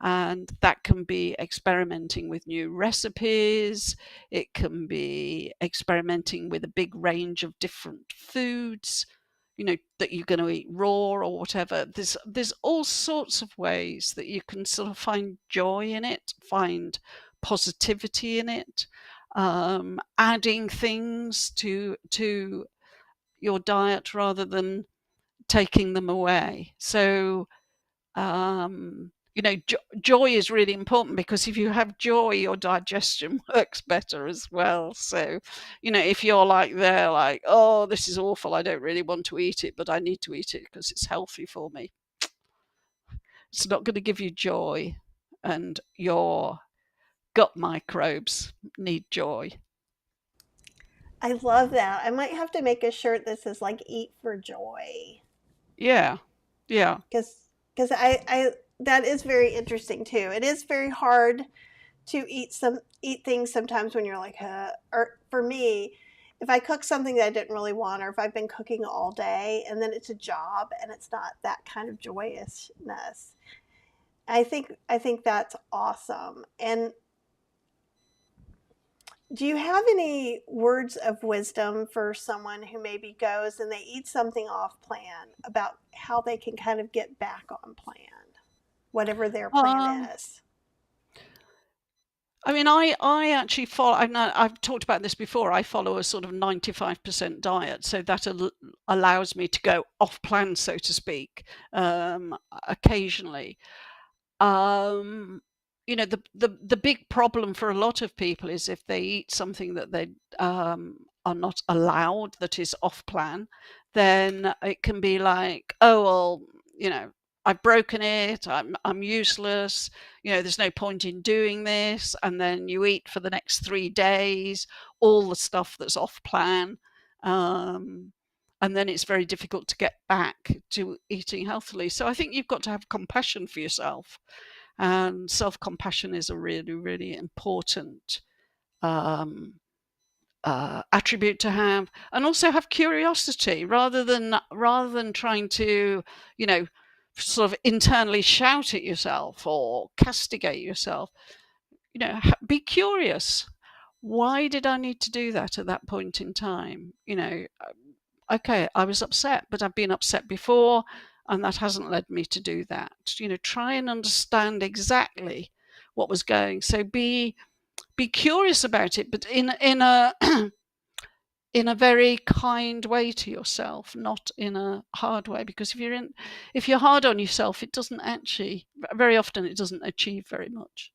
And that can be experimenting with new recipes. It can be experimenting with a big range of different foods, that you're going to eat raw or whatever. There's all sorts of ways that you can sort of find joy in it, find positivity in it, adding things to your diet rather than taking them away. So joy is really important, because if you have joy, your digestion works better as well. So, if you're like, oh, this is awful, I don't really want to eat it, but I need to eat it because it's healthy for me, it's not going to give you joy. And your gut microbes need joy. I love that. I might have to make a shirt that says like "Eat for Joy," Yeah. Yeah. because I that is very interesting too. It is very hard to eat things sometimes when you're like, or for me, if I cook something that I didn't really want, or if I've been cooking all day and then it's a job and it's not that kind of joyousness. I think that's awesome. And do you have any words of wisdom for someone who maybe goes and they eat something off plan about how they can kind of get back on plan, whatever their plan Um, is? I mean, I actually follow. I've talked about this before. I follow a sort of 95% diet, so that allows me to go off plan, so to speak, occasionally. Um, the big problem for a lot of people is if they eat something that they are not allowed, that is off plan, then it can be like, oh well, I've broken it. I'm useless. There's no point in doing this. And then you eat for the next 3 days all the stuff that's off plan. Um, and then it's very difficult to get back to eating healthily. So I think you've got to have compassion for yourself, and self-compassion is a really, really important um, attribute to have, and also have curiosity rather than trying to, you know, sort of internally shout at yourself or castigate yourself. Be curious. Why did I need to do that at that point in time? Okay, I was upset, but I've been upset before, and that hasn't led me to do that. Try and understand exactly what was going. So be curious about it, but in a in a very kind way to yourself, not in a hard way. Because if you're hard on yourself, it doesn't actually, very often it doesn't achieve very much.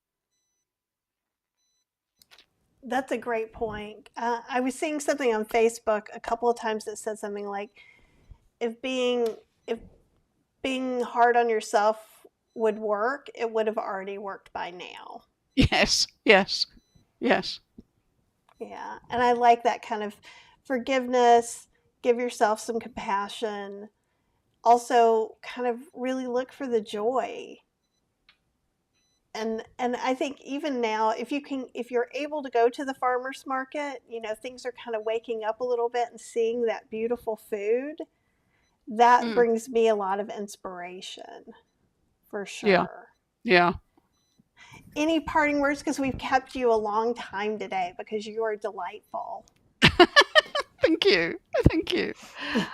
That's a great point. I was seeing something on Facebook a couple of times that said something like, if being if being hard on yourself would work, it would have already worked by now. Yes, yes, yes. Yeah, and I like that kind of forgiveness. Give yourself some compassion. Also, kind of really look for the joy. And I think even now, if you're able to go to the farmers market, things are kind of waking up a little bit and seeing that beautiful food. that Mm. brings me a lot of inspiration for Yeah. sure. Yeah. Any parting words? Because we've kept you a long time today because you are delightful. Thank you. Thank you.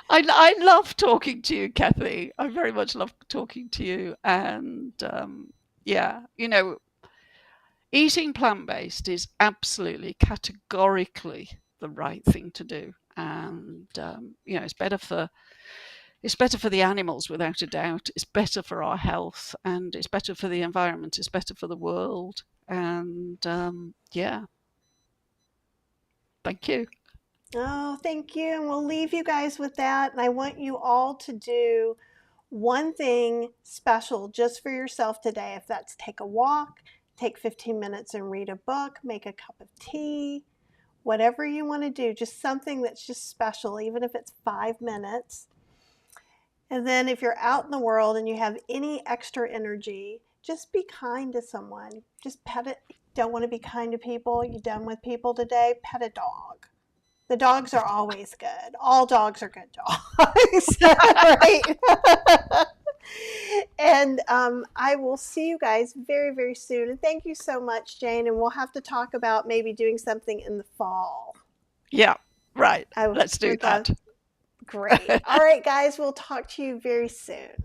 I love talking to you, Kathy. I very much love talking to you. And yeah, eating plant-based is absolutely categorically the right thing to do. And it's better for the animals without a doubt. It's better for our health, and it's better for the environment. It's better for the world. And yeah, thank you. Oh, thank you. And we'll leave you guys with that. And I want you all to do one thing special just for yourself today. If that's take a walk, take 15 minutes and read a book, make a cup of tea, whatever you want to do, just something that's just special, even if it's 5 minutes. And then if you're out in the world and you have any extra energy, just be kind to someone. Just pet it. Don't want to be kind to people? You done with people today? Pet a dog. The dogs are always good. All dogs are good dogs, right? And I will see you guys very, very soon. And thank you so much, Jane. And we'll have to talk about maybe doing something in the fall. Yeah, right. I Let's do would love. that. Great. All right, guys. We'll talk to you very soon.